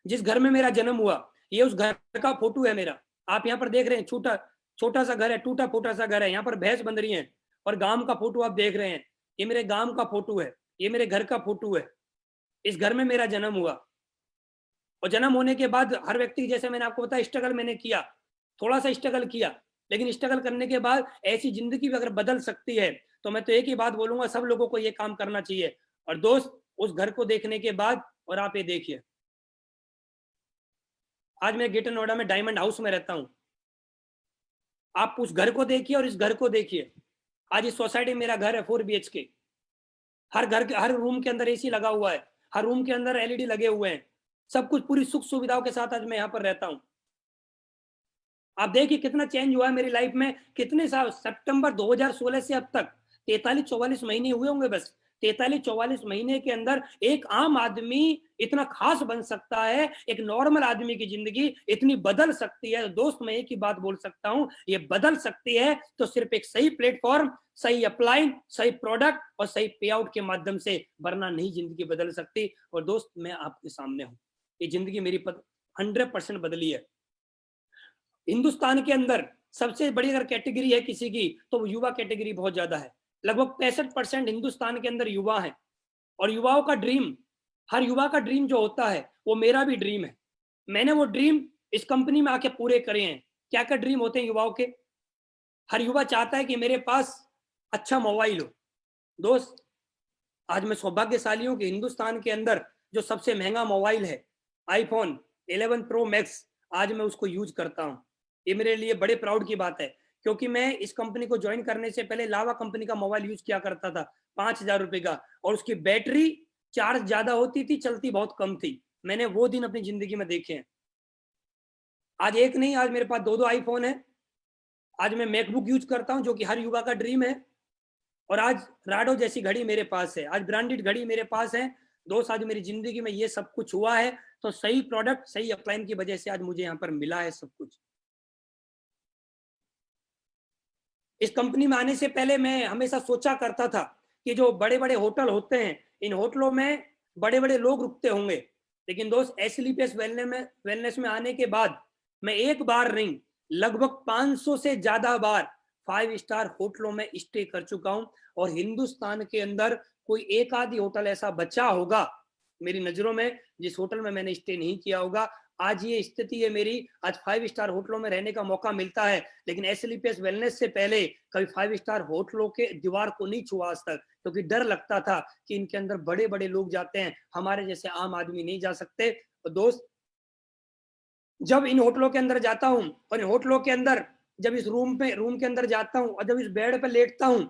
जिस घर में मेरा जन्म हुआ, ये उस घर का फोटो है मेरा। आप यहाँ पर देख रहे हैं, छोटा सा घर है, टूटा फूटा सा घर है, यहाँ पर भैंस बंध रही है, और गांव का फोटो आप देख रहे हैं। ये मेरे गांव का फोटो है, ये मेरे घर का फोटो है। इस घर में मेरा जन्म हुआ, और जन्म होने के बाद हर व्यक्ति, जैसे मैंने आपको बताया, स्ट्रगल मैंने किया, थोड़ा सा स्ट्रगल किया, लेकिन स्ट्रगल करने के बाद ऐसी जिंदगी भी अगर बदल सकती है, तो मैं तो एक ही बात बोलूंगा, सब लोगों को ये काम करना चाहिए। और दोस्त, उस घर को देखने के बाद, और आप ये देखिए, आज मैं ग्रेटर नोएडा में डायमंड हाउस में रहता हूं। आप उस घर को देखिए और इस घर को देखिए। आज इस सोसाइटी में मेरा घर है 4 BHK। हर रूम के अंदर एसी लगा हुआ है, हर रूम के अंदर LED लगे हुए हैं, सब कुछ पूरी सुख सुविधाओं के साथ आज मैं यहाँ पर रहता हूँ। आप देखिए कितना चेंज हुआ है मेरी लाइफ में। कितने साल, सितंबर 2016 से अब तक 43-44 महीने हुए होंगे बस। 43-44 महीने के अंदर एक आम आदमी इतना खास बन सकता है, एक नॉर्मल आदमी की जिंदगी इतनी बदल सकती है। दोस्त, मैं एक ही बात बोल सकता हूं, ये बदल सकती है तो सिर्फ एक सही प्लेटफॉर्म, सही अपलाइन, सही प्रोडक्ट और सही पे आउट के माध्यम से, वरना नहीं जिंदगी बदल सकती। और दोस्त, मैं आपके सामने हूं, ये जिंदगी मेरी 100% बदली है। हिंदुस्तान के अंदर सबसे बड़ी अगर कैटेगरी है किसी की, तो वो युवा कैटेगरी बहुत ज्यादा है। लगभग 65% हिंदुस्तान के अंदर युवा है, और युवाओं का ड्रीम, हर युवा का ड्रीम जो होता है, वो मेरा भी ड्रीम है। मैंने वो ड्रीम इस कंपनी में आके पूरे करे हैं। क्या क्या ड्रीम होते हैं युवाओं के? हर युवा चाहता है कि मेरे पास अच्छा मोबाइल हो। दोस्त, आज मैं सौभाग्यशाली हूं कि हिंदुस्तान के अंदर जो सबसे महंगा मोबाइल है, iPhone 11 Pro Max, आज मैं उसको यूज करता हूं। ये मेरे लिए बड़े प्राउड की बात है, क्योंकि मैं इस कंपनी को ज्वाइन करने से पहले लावा कंपनी का मोबाइल यूज किया करता था, 5,000 रुपए का, और उसकी बैटरी चार्ज ज्यादा होती थी, चलती बहुत कम थी। मैंने वो दिन अपनी जिंदगी में देखे हैं। आज एक नहीं, आज मेरे पास 2-2 iPhone है। आज मैं मैकबुक यूज करता हूं, जो कि हर युवा का ड्रीम है। और आज राडो जैसी घड़ी मेरे पास है, आज ब्रांडेड घड़ी मेरे पास है। दोस्त, आज मेरी जिंदगी में ये सब कुछ हुआ है, तो सही प्रोडक्ट, सही अपलाइन की वजह से आज मुझे यहाँ पर मिला है सब कुछ। इस कंपनी में आने से पहले मैं हमेशा सोचा करता था कि जो बड़े बड़े होटल होते हैं, इन होटलों में बड़े बड़े लोग रुकते होंगे। लेकिन दोस्त, एसएलपीएस वेलनेस में आने के बाद मैं एक बार नहीं, लगभग 500 से ज्यादा बार 5 स्टार होटलों में स्टे कर चुका हूं। और हिंदुस्तान के अंदर कोई एक आधी होटल ऐसा बचा होगा मेरी नजरों में, जिस होटल में मैंने स्टे नहीं किया होगा। आज ये स्थिति है मेरी, आज 5 स्टार होटलों में रहने का मौका मिलता है, लेकिन एसएलपीएस वेलनेस से पहले कभी 5 स्टार होटलों के दीवार को नहीं छुआ आज तक, क्योंकि डर लगता था कि इनके अंदर बड़े बड़े लोग जाते हैं, हमारे जैसे आम आदमी नहीं जा सकते। तो दोस्त, जब इन होटलों के अंदर जाता हूं, और इन होटलों के अंदर जब इस रूम के अंदर जाता हूं, और जब इस बेड पे लेटता हूं,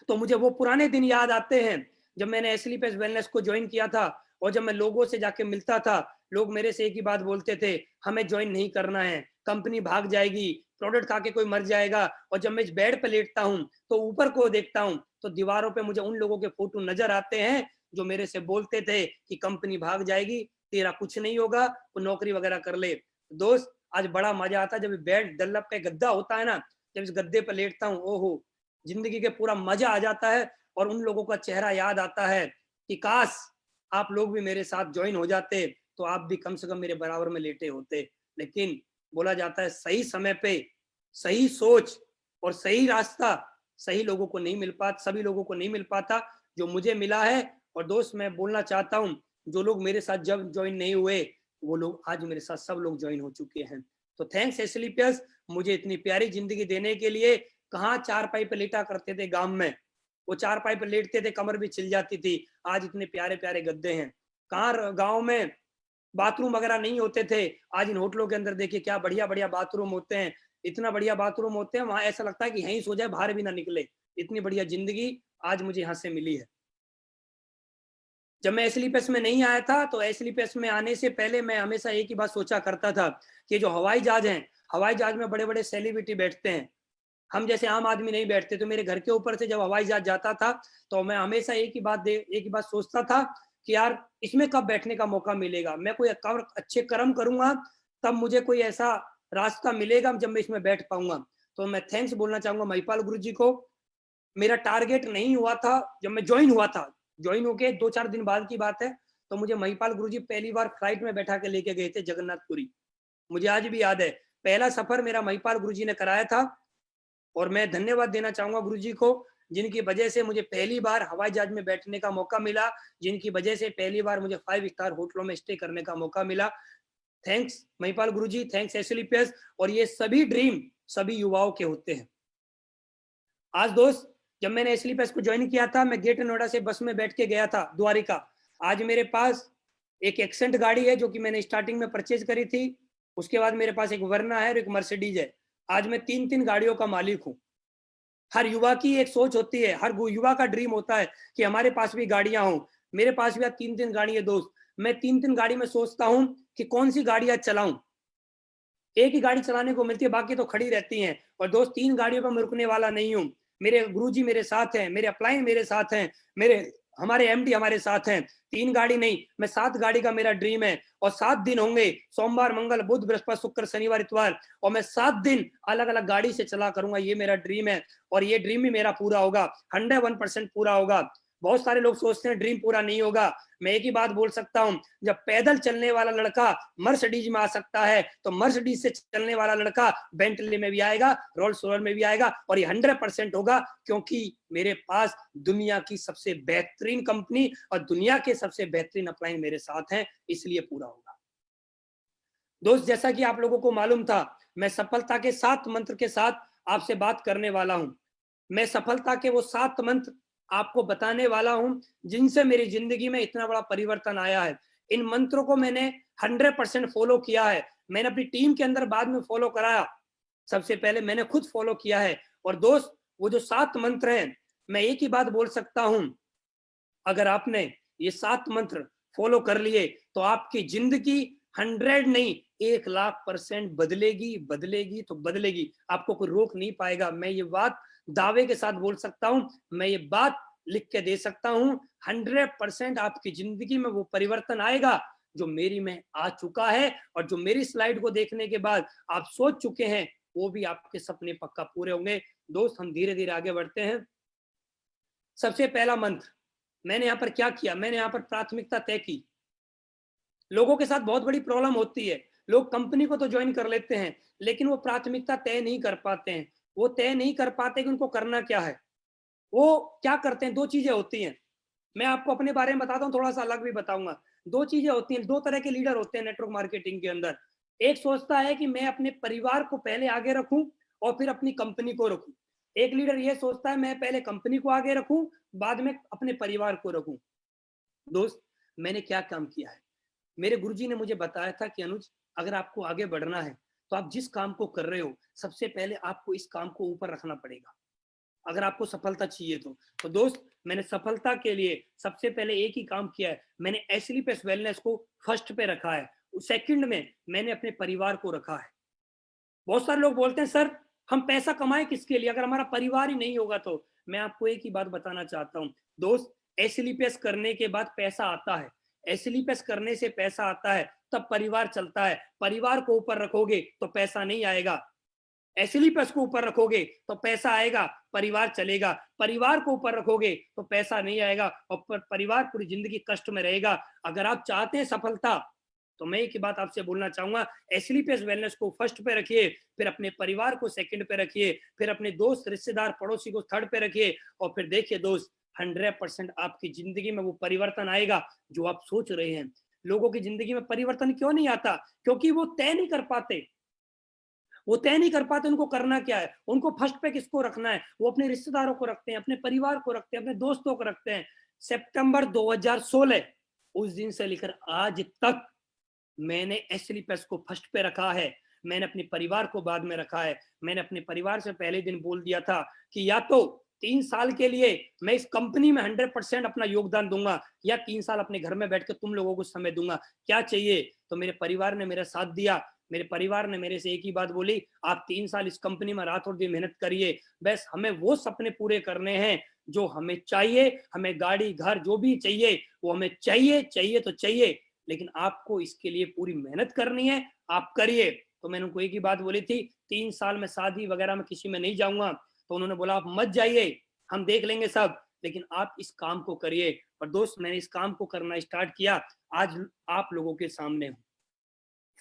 तो मुझे वो पुराने दिन याद आते हैं जब मैंने एसएलपीएस वेलनेस को ज्वाइन किया था। और जब मैं लोगों से जाके मिलता था, लोग मेरे से एक ही बात बोलते थे, हमें ज्वाइन नहीं करना है, कंपनी भाग जाएगी, प्रोडक्ट खा के कोई मर जाएगा। और जब मैं इस बेड पे लेटता हूं, तो ऊपर को देखता हूं, तो दीवारों पे मुझे उन लोगों के फोटो नजर आते हैं जो मेरे से बोलते थे कि कंपनी भाग जाएगी, तेरा कुछ नहीं होगा, तो नौकरी वगैरह कर ले। दोस्त, आज बड़ा मजा आता है जब बेड डल्लप पे गद्दा होता है ना, जब इस गद्दे पर लेटता हूँ, ओहो, जिंदगी के पूरा मजा आ जाता है। और उन लोगों का चेहरा याद आता है कि काश आप लोग भी मेरे साथ ज्वाइन हो जाते, तो आप भी कम से कम मेरे बराबर में लेटे होते। लेकिन बोला जाता है, सही समय पे सही सोच और सही रास्ता सही लोगों को नहीं मिल पाता, सभी लोगों को नहीं मिल पाता, जो मुझे मिला है। और दोस्त, मैं बोलना चाहता हूं, जो लोग मेरे साथ जब ज्वाइन नहीं हुए, वो लोग आज मेरे साथ सब लोग ज्वाइन हो चुके हैं। तो थैंक्स एसएलपीएस, मुझे इतनी प्यारी जिंदगी देने के लिए। कहाँ चारपाई पे लेटा करते थे गांव में, वो चारपाई पे लेटते थे, कमर भी छिल जाती थी। आज इतने प्यारे प्यारे गद्दे हैं। कहाँ गांव में बाथरूम वगैरह नहीं होते थे, आज इन होटलों के अंदर देखिए क्या बढ़िया बढ़िया बाथरूम होते हैं। इतना बढ़िया बाथरूम होते हैं, वहां ऐसा लगता है कि यहीं सो जाए, बाहर भी ना निकले। इतनी बढ़िया जिंदगी आज मुझे यहाँ से मिली है। जब मैं एसएलपीएस में नहीं आया था, तो एसएलपीएस में आने से पहले मैं हमेशा एक ही बात सोचा करता था कि जो हवाई जहाज हैं, हवाई जहाज में बड़े बड़े सेलिब्रिटी बैठते हैं, हम जैसे आम आदमी नहीं बैठते। तो मेरे घर के ऊपर से जब हवाई जहाज जाता था, तो मैं हमेशा एक ही बात सोचता था कि यार, इसमें कब बैठने का मौका मिलेगा, मैं कोई अच्छे कर्म करूंगा, तब मुझे कोई ऐसा रास्ता मिलेगा जब मैं इसमें बैठ पाऊंगा। तो मैं थैंक्स बोलना चाहूंगा महिपाल गुरु जी को। मेरा टारगेट नहीं हुआ था जब मैं ज्वाइन हुआ था, ज्वाइन होके 2-4 दिन बाद की बात है, तो मुझे महिपाल गुरुजी पहली बार फ्लाइट में बैठा के लेके गए थे जगन्नाथपुरी। मुझे आज भी याद है, पहला सफर मेरा महिपाल गुरुजी ने कराया था और मैं धन्यवाद देना चाहूंगा गुरुजी को, जिनकी वजह से मुझे पहली बार हवाई जहाज में बैठने का मौका मिला, जिनकी वजह से पहली बार मुझे 5 स्टार होटलों में स्टे करने का मौका मिला। थैंक्स महिपाल गुरुजी, थैंक्स एसएलईपीएस। और ये सभी ड्रीम सभी युवाओं के होते हैं। आज दोस्त, जब मैंने एसएलईपीएस को ज्वाइन किया था, मैं ग्रेटर नोएडा से बस में बैठ के गया था द्वारिका। आज मेरे पास एक एक्सेंट गाड़ी है जो कि मैंने स्टार्टिंग में परचेज करी थी। उसके बाद मेरे पास एक वर्ना है और एक मर्सिडीज है। आज मैं 3 गाड़ियों का मालिक हूँ। हर युवा की एक सोच होती है, हर युवा का ड्रीम होता है कि हमारे पास भी गाड़ियां हों। मेरे पास भी आज 3 गाड़ी है दोस्त। मैं 3 गाड़ी में सोचता हूं कि कौन सी गाड़ी आज चलाऊं। एक ही गाड़ी चलाने को मिलती है, बाकी तो खड़ी रहती हैं। और दोस्त, 3 गाड़ियों पर मैं रुकने वाला नहीं हूं। मेरे गुरुजी मेरे साथ हैं, मेरे अपलाइन मेरे साथ हैं, हमारे एमडी हमारे साथ हैं। 3 गाड़ी नहीं, मैं 7 गाड़ी का मेरा ड्रीम है। और 7 दिन होंगे, सोमवार मंगल बुध बृहस्पति शुक्र शनिवार इतवार, और मैं 7 दिन अलग अलग गाड़ी से चला करूंगा। ये मेरा ड्रीम है और ये ड्रीम भी मेरा पूरा होगा, 101% पूरा होगा। बहुत सारे लोग सोचते हैं ड्रीम पूरा नहीं होगा। मैं एक ही बात बोल सकता हूं, जब पैदल चलने वाला लड़का मर्सिडीज में आ सकता है, तो मर्सिडीज से चलने वाला लड़का बेंटली में भी आएगा, रोल्स रॉयस में भी आएगा। और ये 100% होगा, क्योंकि मेरे पास दुनिया की सबसे बेहतरीन कंपनी और दुनिया के सबसे बेहतरीन अपलाइन मेरे साथ हैं, इसलिए पूरा होगा। दोस्त, जैसा कि आप लोगों को मालूम था, मैं सफलता के 7 मंत्र के साथ आपसे बात करने वाला हूं। मैं सफलता के वो 7 मंत्र आपको बताने वाला हूं, जिनसे मेरी जिंदगी में इतना बड़ा परिवर्तन आया है। इन मंत्रों को मैंने 100% फॉलो किया है। मैंने अपनी टीम के अंदर बाद में फॉलो कराया, सबसे पहले मैंने खुद फॉलो किया है। और दोस्त, वो जो 7 मंत्र हैं, मैं एक ही बात बोल सकता हूं, अगर आपने ये 7 मंत्र फॉलो कर लिए तो आपकी जिंदगी 100 नहीं 1,00,000% बदलेगी, बदलेगी तो बदलेगी। आपको कोई रोक नहीं पाएगा। मैं ये बात दावे के साथ बोल सकता हूं, मैं ये बात लिख के दे सकता हूं, 100% आपकी जिंदगी में वो परिवर्तन आएगा जो मेरी में आ चुका है। और जो मेरी स्लाइड को देखने के बाद आप सोच चुके हैं, वो भी आपके सपने पक्का पूरे होंगे। दोस्त, हम धीरे धीरे आगे बढ़ते हैं। सबसे पहला मंत्र, मैंने यहाँ पर क्या किया, मैंने यहाँ पर प्राथमिकता तय की। लोगों के साथ बहुत बड़ी प्रॉब्लम होती है, लोग कंपनी को तो ज्वाइन कर लेते हैं, लेकिन वो प्राथमिकता तय नहीं कर पाते हैं। वो तय नहीं कर पाते कि उनको करना क्या है। वो क्या करते हैं, 2 चीजें होती हैं। मैं आपको अपने बारे में बताता हूँ, थोड़ा सा अलग भी बताऊंगा। 2 चीजें होती हैं, 2 तरह के लीडर होते हैं नेटवर्क मार्केटिंग के अंदर। एक सोचता है कि मैं अपने परिवार को पहले आगे रखूं और फिर अपनी कंपनी को रखूं। एक लीडर ये सोचता है मैं पहले कंपनी को आगे रखूं, बाद में अपने परिवार को रखूं। दोस्त, मैंने क्या काम किया है, मेरे गुरुजी ने मुझे बताया था कि अनुज, अगर आपको आगे बढ़ना है तो आप जिस काम को कर रहे हो, सबसे पहले आपको इस काम को ऊपर रखना पड़ेगा, अगर आपको सफलता चाहिए तो दोस्त, मैंने सफलता के लिए सबसे पहले एक ही काम किया है, मैंने एसएलईपीएस वेलनेस को फर्स्ट पे रखा है। सेकंड में मैंने अपने परिवार को रखा है। बहुत सारे लोग बोलते हैं सर हम पैसा कमाए किसके लिए, अगर हमारा परिवार ही नहीं होगा तो। मैं आपको एक ही बात बताना चाहता हूं दोस्त, एसएलईपीएस करने के बाद पैसा आता है, एसएलईपीएस करने से पैसा आता है, तब परिवार चलता है। परिवार को ऊपर रखोगे तो पैसा नहीं आएगा, एसएलईपीएस को ऊपर रखोगे तो पैसा आएगा, परिवार चलेगा। परिवार को ऊपर रखोगे तो पैसा नहीं आएगा और परिवार पूरी जिंदगी कष्ट में रहेगा। अगर आप चाहते हैं सफलता, तो मैं एक ही बात आपसे बोलना चाहूंगा, एसएलईपीएस वेलनेस को फर्स्ट पे रखिए, फिर अपने परिवार को सेकंड पे रखिए, फिर अपने दोस्त रिश्तेदार पड़ोसी को थर्ड पे रखिए, और फिर देखिए दोस्त 100% आपकी जिंदगी में वो परिवर्तन आएगा जो आप सोच रहे हैं। लोगों की जिंदगी में परिवर्तन क्यों नहीं आता, क्योंकि वो तय नहीं कर पाते, वो तय नहीं कर पाते उनको करना क्या है, उनको फर्स्ट पे किसको रखना है। वो अपने रिश्तेदारों को रखते हैं, अपने परिवार को रखते हैं, अपने दोस्तों को रखते हैं। सितंबर 2016 उस दिन से लेकर आज तक मैंने एसएलईपीएस को फर्स्ट पे रखा है, मैंने अपने परिवार को बाद में रखा है। मैंने अपने परिवार से पहले दिन बोल दिया था कि या तो 3 साल के लिए मैं इस कंपनी में 100% अपना योगदान दूंगा, या 3 साल अपने घर में बैठ के तुम लोगों को समय दूंगा, क्या चाहिए। तो मेरे परिवार ने मेरा साथ दिया। मेरे परिवार ने मेरे से एक ही बात बोली, आप 3 साल इस कंपनी में रात और दिन मेहनत करिए, बस हमें वो सपने पूरे करने हैं जो हमें चाहिए। हमें गाड़ी घर जो भी चाहिए वो हमें चाहिए, चाहिए तो चाहिए, लेकिन आपको इसके लिए पूरी मेहनत करनी है, आप करिए। तो मैंने उनको एक ही बात बोली थी, 3 साल में शादी वगैरह में किसी में नहीं जाऊंगा। तो उन्होंने बोला आप मत जाइए, हम देख लेंगे सब, लेकिन आप इस काम को करिए। और दोस्त मैंने इस काम को करना स्टार्ट किया, आज आप लोगों के सामने हूँ।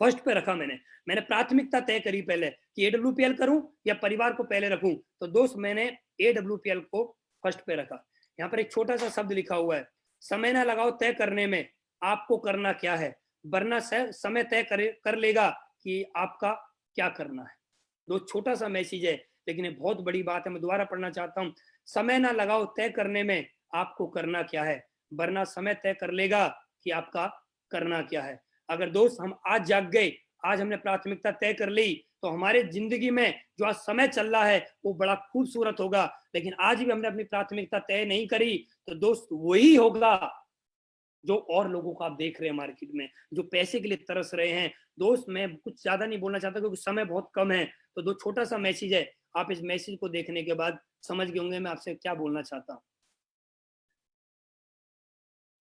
फर्स्ट पे रखा मैंने प्राथमिकता तय करी पहले कि एडब्ल्यूपीएल करूं या परिवार को पहले रखूं, तो दोस्त मैंने एडब्ल्यूपीएल को फर्स्ट पे रखा। यहाँ पर एक छोटा सा शब्द लिखा हुआ है, समय ना लगाओ तय करने में आपको करना क्या है, वरना समय तय कर लेगा कि आपका क्या करना है। दोस्त छोटा सा मैसेज है लेकिन ये बहुत बड़ी बात है, मैं दोबारा पढ़ना चाहता हूँ। समय ना लगाओ तय करने में आपको करना क्या है, वरना समय तय कर लेगा कि आपका करना क्या है। अगर दोस्त हम आज जाग गए, आज हमने प्राथमिकता तय कर ली, तो हमारे जिंदगी में जो आज समय चल रहा है वो बड़ा खूबसूरत होगा। लेकिन आज भी हमने अपनी प्राथमिकता तय नहीं करी तो दोस्त वही होगा जो और लोगों को आप देख रहे हैं मार्केट में, जो पैसे के लिए तरस रहे हैं। दोस्त मैं कुछ ज्यादा नहीं बोलना चाहता क्योंकि समय बहुत कम है, तो दो छोटा सा मैसेज है, आप इस मैसेज को देखने के बाद समझ गए होंगे मैं आपसे क्या बोलना चाहता हूं।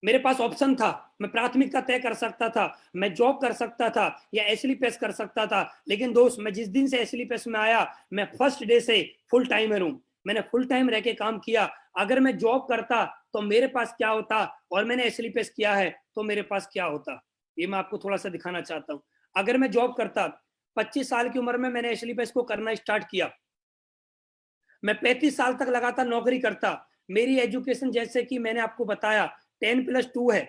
मेरे पास ऑप्शन था, मैं प्राथमिकता तय कर सकता था, मैं जॉब कर सकता था या एसएलपीएस कर सकता था, लेकिन दोस्त मैं जिस दिन से एसएलपीएस में आया, मैं फर्स्ट डे से फुल टाइमर हूं। मैंने फुल टाइम रह के काम किया। अगर मैं जॉब करता तो मेरे पास क्या होता, और मैंने एसएलपीएस किया है तो मेरे पास क्या होता, ये मैं आपको थोड़ा सा दिखाना चाहता हूँ। अगर मैं जॉब करता, 25 साल की उम्र में मैंने एसएलपीएस को करना स्टार्ट किया, मैं 35 साल तक लगातार नौकरी करता। मेरी एजुकेशन जैसे कि मैंने आपको बताया 10+2 है,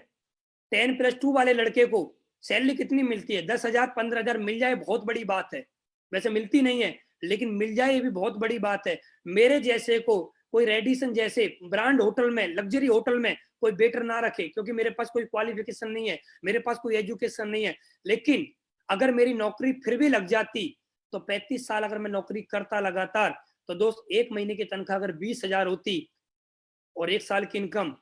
10+2 वाले लड़के को सैलरी कितनी मिलती है, 10,000 15,000 मिल जाए बहुत बड़ी बात है। वैसे मिलती नहीं है लेकिन मिल जाए ये भी बहुत बड़ी बात है। मेरे जैसे को कोई रेडिसन जैसे ब्रांड होटल में, लग्जरी होटल में कोई वेटर ना रखे, क्योंकि मेरे पास कोई क्वालिफिकेशन नहीं है, मेरे पास कोई एजुकेशन नहीं है। लेकिन अगर मेरी नौकरी फिर भी लग जाती तो 35 साल अगर मैं नौकरी करता लगातार, तो दोस्त एक महीने की तनख्वाह अगर 20,000 होती और एक साल की इनकम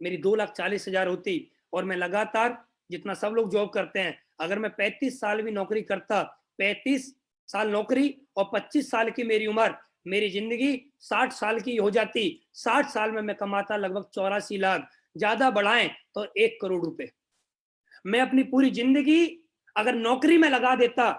मेरी 2,40,000 होती, और मैं लगातार जितना सब लोग जॉब करते हैं, अगर मैं 35 साल भी नौकरी करता, 35 साल नौकरी और 25 साल की मेरी उम्र, मेरी जिंदगी 60 साल की हो जाती। 60 साल में मैं कमाता लगभग 84 लाख, ज्यादा बढ़ाएं तो 1 करोड़ रुपए। मैं अपनी पूरी जिंदगी अगर नौकरी में लगा देता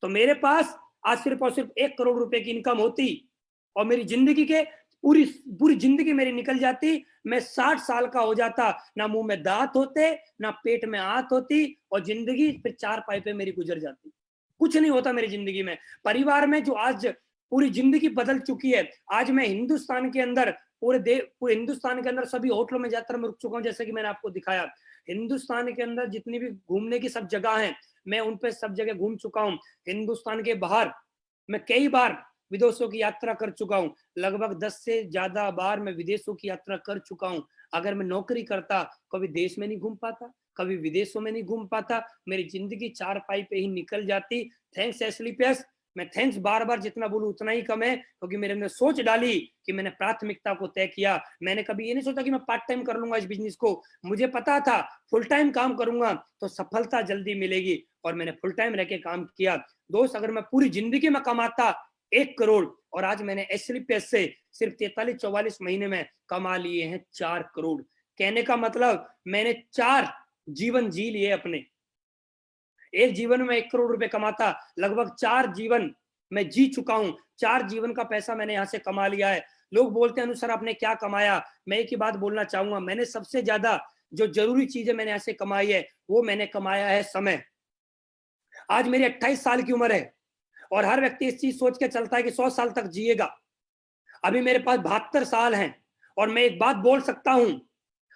तो मेरे पास आज सिर्फ और सिर्फ 1 करोड़ रुपए की इनकम होती, और मेरी जिंदगी के पूरी पूरी जिंदगी मेरी निकल जाती। मैं 60 साल का हो जाता, ना मुंह में दांत होते, ना पेट में आंत होती, और जिंदगी फिर 4 पाई पे मेरी गुजर जाती। कुछ नहीं होता मेरी जिंदगी में। परिवार में जो आज पूरी जिंदगी बदल चुकी है, आज मैं हिंदुस्तान के अंदर पूरे हिंदुस्तान के अंदर सभी होटलों में जाकर मैं रुक चुका हूं, जैसे कि मैंने आपको दिखाया। हिंदुस्तान के अंदर जितनी भी घूमने की सब जगह हैं, मैं उन पे सब जगह घूम चुका हूं। हिंदुस्तान के बाहर मैं कई बार विदेशों की यात्रा कर चुका हूं, लगभग 10 से ज्यादा बार मैं विदेशों की यात्रा कर चुका हूं। अगर मैं नौकरी करता, कभी देश में नहीं घूम पाता, कभी विदेशों में नहीं घूम पाता, मेरी जिंदगी 4 पाई पे ही निकल जाती। थैंक्स एसलीपीएस। मैं थैंक्स बार बार जितना बोलूं उतना ही कम है, क्योंकि मेरे अंदर सोच डाली कि मैंने प्राथमिकता को तय किया। मैंने कभी ये नहीं सोचा कि मैं पार्ट टाइम कर लूंगा इस बिजनेस को, मुझे पता था फुल टाइम काम करूंगा तो सफलता जल्दी मिलेगी, और मैंने फुल टाइम रह के काम किया। दोस्त अगर मैं पूरी जिंदगी में कमाता 1 करोड़, और आज मैंने एसलीपीएस से सिर्फ 43-44 महीने में कमा लिए हैं 4 करोड़। कहने का मतलब मैंने 4 जीवन जी लिए अपने। एक जीवन में 1 करोड़ रुपए कमाता, लगभग 4 जीवन मैं जी चुका हूं। 4 जीवन का पैसा मैंने यहां से कमा लिया है। लोग बोलते हैं अनुसार आपने क्या कमाया, मैं एक ही बात बोलना चाहूंगा, मैंने सबसे ज्यादा जो जरूरी चीजें मैंने यहां से कमाई है वो मैंने कमाया है समय। आज मेरी 28 साल की उम्र है, और हर व्यक्ति इस चीज सोच के चलता है कि 100 साल तक जिएगा। अभी मेरे पास 72 साल हैं, और मैं एक बात बोल सकता हूं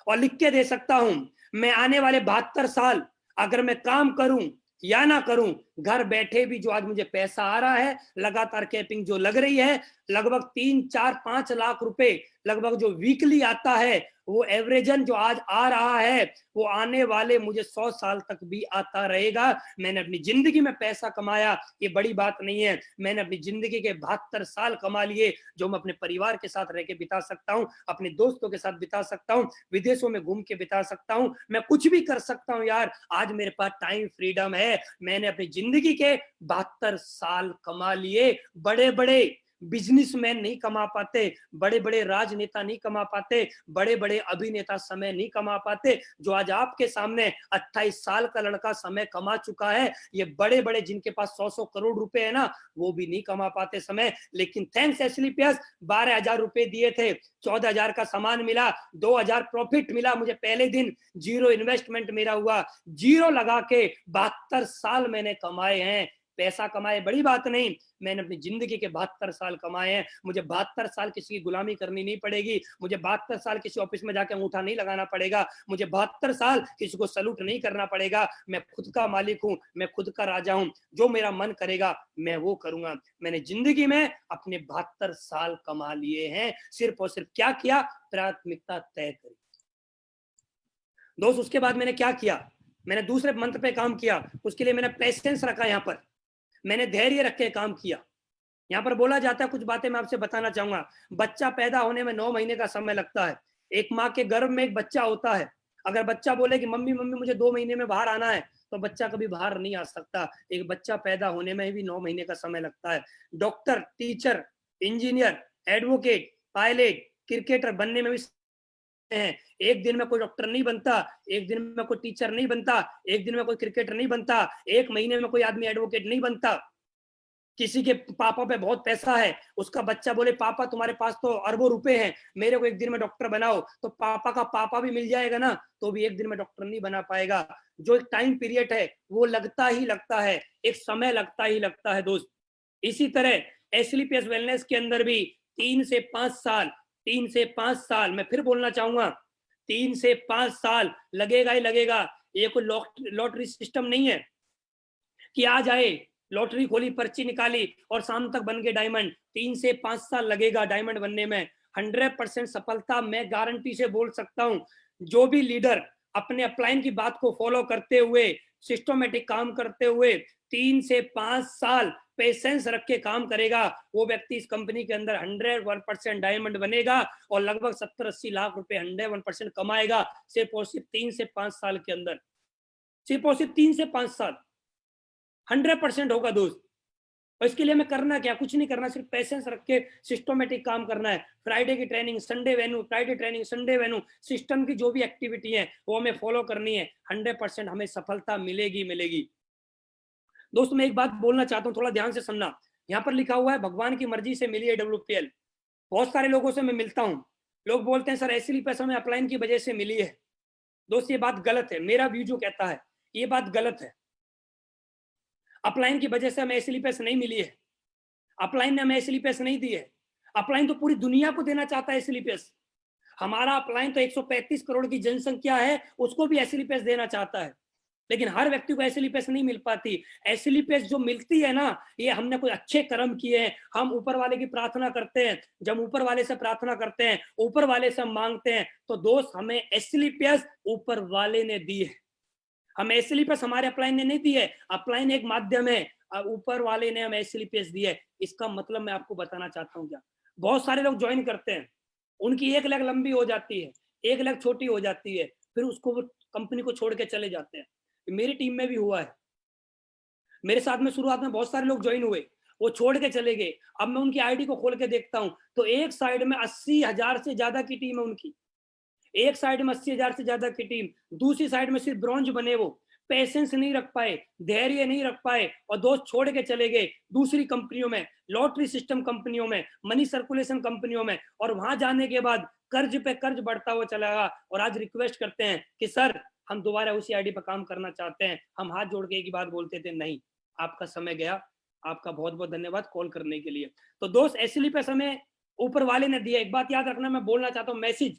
और लिख के दे सकता हूं, मैं आने वाले 72 साल अगर मैं काम करूं या ना करूं, घर बैठे भी जो आज मुझे पैसा आ रहा है, लगातार कैपिंग जो लग रही है, लगभग 3-4-5 लाख रुपए लगभग जो वीकली आता है, वो एवरेजन जो आज आ रहा है वो आने वाले मुझे 100 साल तक भी आता रहेगा। मैंने अपनी जिंदगी में पैसा कमाया, ये बड़ी बात नहीं है। मैंने अपनी जिंदगी के 72 साल कमा लिए, जो मैं अपने परिवार के साथ रह के बिता सकता हूँ, अपने दोस्तों के साथ बिता सकता हूँ, विदेशों में घूम के बिता सकता हूँ, मैं कुछ भी कर सकता हूँ यार। आज मेरे पास टाइम फ्रीडम है। मैंने अपनी जिंदगी के 72 साल कमा लिए, बड़े बड़े बिजनेसमैन नहीं कमा पाते, बड़े बड़े राजनेता नहीं कमा पाते, बड़े बड़े अभिनेता समय नहीं कमा पाते। जो आज आपके सामने 28 साल का लड़का समय कमा चुका है, ये बड़े बड़े जिनके पास 100 करोड़ रुपए है ना, वो भी नहीं कमा पाते समय। लेकिन थैंक्स एसली पेस, 12,000 रुपए दिए थे, 14,000 का सामान मिला, 2,000 प्रॉफिट मिला मुझे पहले दिन, जीरो इन्वेस्टमेंट मेरा हुआ, जीरो लगा के 72 साल मैंने कमाए हैं। पैसा कमाए बड़ी बात नहीं, मैंने अपनी जिंदगी के 72 साल कमाए हैं। मुझे 72 साल किसी की गुलामी करनी नहीं पड़ेगी, मुझे 72 साल किसी ऑफिस में जाकर अंगूठा नहीं लगाना पड़ेगा, मुझे 72 साल किसी को सलूट नहीं करना पड़ेगा। मैं खुद का मालिक हूं, मैं खुद का राजा हूं, जो मेरा मन करेगा मैं वो करूंगा। मैंने जिंदगी में अपने 72 साल कमा लिए हैं। सिर्फ और सिर्फ क्या किया, प्राथमिकता तय करी। दोस्त उसके बाद मैंने क्या किया, मैंने दूसरे मंत्र पे काम किया। उसके लिए मैंने पेशेंस रखा, यहाँ पर मैंने धैर्य रख के काम किया। यहाँ पर बोला जाता है, कुछ बातें मैं आपसे बताना चाहूंगा। बच्चा पैदा होने में 9 महीने का समय लगता है। एक माँ के गर्भ में एक बच्चा होता है। अगर बच्चा बोले कि मम्मी मम्मी मुझे 2 महीने में बाहर आना है, तो बच्चा कभी बाहर नहीं आ सकता। एक बच्चा पैदा होने में भी 9 महीने का समय लगता है। Doctor, teacher, engineer, advocate, pilot, cricketer बनने में भी हैं। एक दिन में कोई डॉक्टर नहीं बनता, एक दिन में कोई टीचर नहीं बनता, एक दिन में कोई क्रिकेटर नहीं बनता, एक महीने में कोई आदमी एडवोकेट नहीं बनता। किसी के पापा पे बहुत पैसा है, उसका बच्चा बोले पापा तुम्हारे पास तो अरबों रुपए हैं, मेरे को एक दिन में डॉक्टर बनाओ, तो पापा का पापा भी मिल जाएगा ना, तो भी एक दिन में डॉक्टर नहीं बना पाएगा। जो एक टाइम पीरियड है वो लगता ही लगता है, एक समय लगता ही लगता है दोस्त। इसी तरह एसलीपीएस वेलनेस के अंदर भी 3 से 5 साल, 3 से 5 साल, मैं फिर बोलना चाहूंगा, 3 से 5 साल लगेगा ही लगेगा। ये कोई लॉटरी सिस्टम नहीं है कि आज आए, लॉटरी खोली, पर्ची निकाली और शाम तक बन गए डायमंड। 3 से 5 साल लगेगा डायमंड बनने में। 100% सफलता मैं गारंटी से बोल सकता हूं। जो भी लीडर अपने अपलाइन की बात को फॉलो करते हुए, सिस्टमेटिक काम करते हुए 3 से 5 साल पेशेंस रख के काम करेगा, वो व्यक्ति इस कंपनी के अंदर 101% डायमंड बनेगा और लगभग 70-80 लाख रुपए 101% कमाएगा, सिर्फ और सिर्फ 3 से 5 साल के अंदर। सिर्फ और सिर्फ 3 से 5 साल 100% होगा दोस्त। और इसके लिए हमें करना क्या, कुछ नहीं करना, सिर्फ पेशेंस रख के सिस्टमेटिक काम करना है। फ्राइडे की training Sunday venue, Friday training Sunday venue, system की जो भी एक्टिविटी है वो हमें फॉलो करनी है। 100% हमें सफलता मिलेगी मिलेगी। दोस्तों मैं एक बात बोलना चाहता हूँ, थोड़ा ध्यान से सुनना। यहाँ पर लिखा हुआ है भगवान की मर्जी से मिली है WPL। बहुत सारे लोगों से मैं मिलता हूँ, लोग बोलते हैं सर ऐसी पैसा में अपलाइन की वजह से मिली है। दोस्त ये बात गलत है, मेरा व्यू जो कहता है ये बात गलत है। अपलाइन की वजह से हमें एसलीपीएस नहीं मिली है, अपलाइन ने हमें एसलीपीएस नहीं दी है। अपलाइन तो पूरी दुनिया को देना चाहता है एसलीपीएस। हमारा अपलाइन तो 135 करोड़ की जनसंख्या है, उसको भी एसलीपीएस देना चाहता है, लेकिन हर व्यक्ति को एसलीपीएस नहीं मिल पाती। एसलीपीएस जो मिलती है ना, ये हमने कोई अच्छे कर्म किए हैं, हम ऊपर वाले की प्रार्थना करते हैं। जब ऊपर वाले से प्रार्थना करते हैं, ऊपर वाले से हम मांगते हैं, तो दोस्त हमें एसलीपीएस ऊपर वाले ने दी है। हमें एसलीपीएस हमारे अपलाइन ने नहीं दी है, अपलाइन एक माध्यम है, ऊपर वाले ने हमें एसलीपीएस दी है। इसका मतलब मैं आपको बताना चाहता हूँ क्या, बहुत सारे लोग ज्वाइन करते हैं, उनकी एक लेग लंबी हो जाती है, एक लेग छोटी हो जाती है, फिर उसको वो कंपनी को छोड़ के चले जाते हैं। मेरी टीम में भी हुआ है, मेरे साथ में शुरुआत में बहुत सारे लोग ज्वाइन हुए, वो छोड़ के चले गए। अब मैं उनकी आईडी को खोल के देखता हूं तो एक साइड में 80,000 से ज्यादा की टीम है उनकी, एक साइड में 80,000 से ज्यादा की टीम, दूसरी साइड में सिर्फ ब्रॉन्ज बने। वो पेशेंस नहीं रख पाए, धैर्य नहीं रख पाए और दोस्त छोड़ के चले गए दूसरी कंपनियों में, लॉटरी सिस्टम कंपनियों में, मनी सर्कुलेशन कंपनियों में, और वहां जाने के बाद कर्ज पे कर्ज बढ़ता हुआ चला गया। और आज रिक्वेस्ट करते हैं कि सर हम दोबारा उसी आईडी पर काम करना चाहते हैं। हम हाथ जोड़ के एक ही बात बोलते थे, नहीं, आपका समय गया। आपका बहुत बहुत धन्यवाद कॉल करने के लिए। तो दोस्त एसली पे समय ऊपर वाले ने दिया, एक बात याद रखना, मैं बोलना चाहता हूँ मैसेज,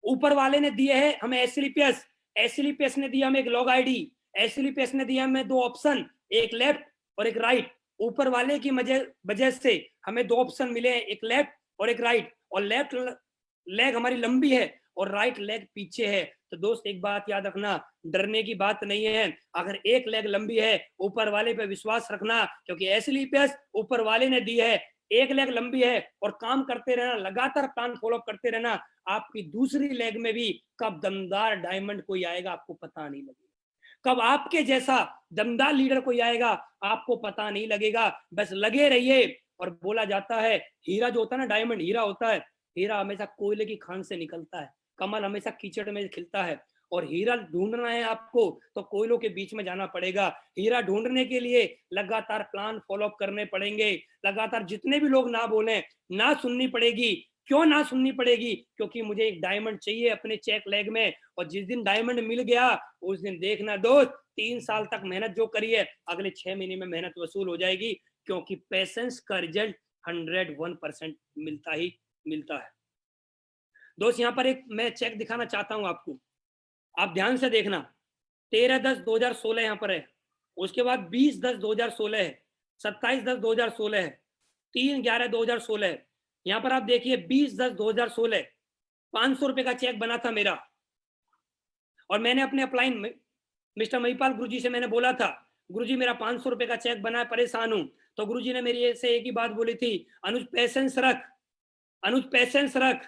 ऊपर वाले ने दिए है हमें एसलीपीएस, एसलीपीएस ने दिया हमें एक लॉग आईडी, एसलीपीएस ने दिया हमें 2 ऑप्शन, एक लेफ्ट और एक राइट। ऊपर वाले की वजह से हमें 2 ऑप्शन मिले हैं, एक लेफ्ट और एक राइट, और लेफ्ट लेग हमारी लंबी है और राइट लेग पीछे है। तो दोस्त एक बात याद रखना, डरने की बात नहीं है। अगर एक लेग लंबी है, ऊपर वाले पे विश्वास रखना, क्योंकि एसलीपीएस ऊपर वाले ने दी है। एक लेग लंबी है और काम करते रहना, लगातार प्लान फॉलो करते रहना, आपकी दूसरी लेग में भी कब दमदार डायमंड कोई आएगा आपको पता नहीं लगेगा, कब आपके जैसा दमदार लीडर कोई आएगा आपको पता नहीं लगेगा। बस लगे रहिए और बोला जाता है हीरा जो होता है ना, डायमंड हीरा होता है, हीरा हमेशा कोयले की खान से निकलता है, कमल हमेशा कीचड़ में खिलता है। और हीरा ढूंढना है आपको तो कोयलों के बीच में जाना पड़ेगा। हीरा ढूंढने के लिए लगातार प्लान फॉलो अप करने पड़ेंगे, लगातार जितने भी लोग ना बोले ना सुननी पड़ेगी। क्यों ना सुननी पड़ेगी? क्योंकि मुझे एक डायमंड चाहिए अपने चेक लेग में, और जिस दिन डायमंड मिल गया उस दिन देखना दोस्त, 3 साल तक मेहनत जो करी है अगले 6 महीने में मेहनत वसूल हो जाएगी, क्योंकि पेशेंस का रिजल्ट 101% मिलता ही मिलता है। दोस्त यहाँ पर एक मैं चेक दिखाना चाहता हूं आपको, आप ध्यान से देखना। 13/10/2016 यहाँ पर है, उसके बाद 20/10/2016 है, 27/10/2016 है, 3/11/2016 है। यहाँ पर आप देखिए 20/10/2016 ₹500 का चेक बना था मेरा, और मैंने अपने अपलाइन मिस्टर महिपाल गुरुजी से मैंने बोला था, गुरुजी मेरा ₹500 का चेक बना है, परेशान हूं। तो गुरुजी ने मेरी से एक ही बात बोली थी, अनुज पेशेंस रख, अनुज पेशेंस रख,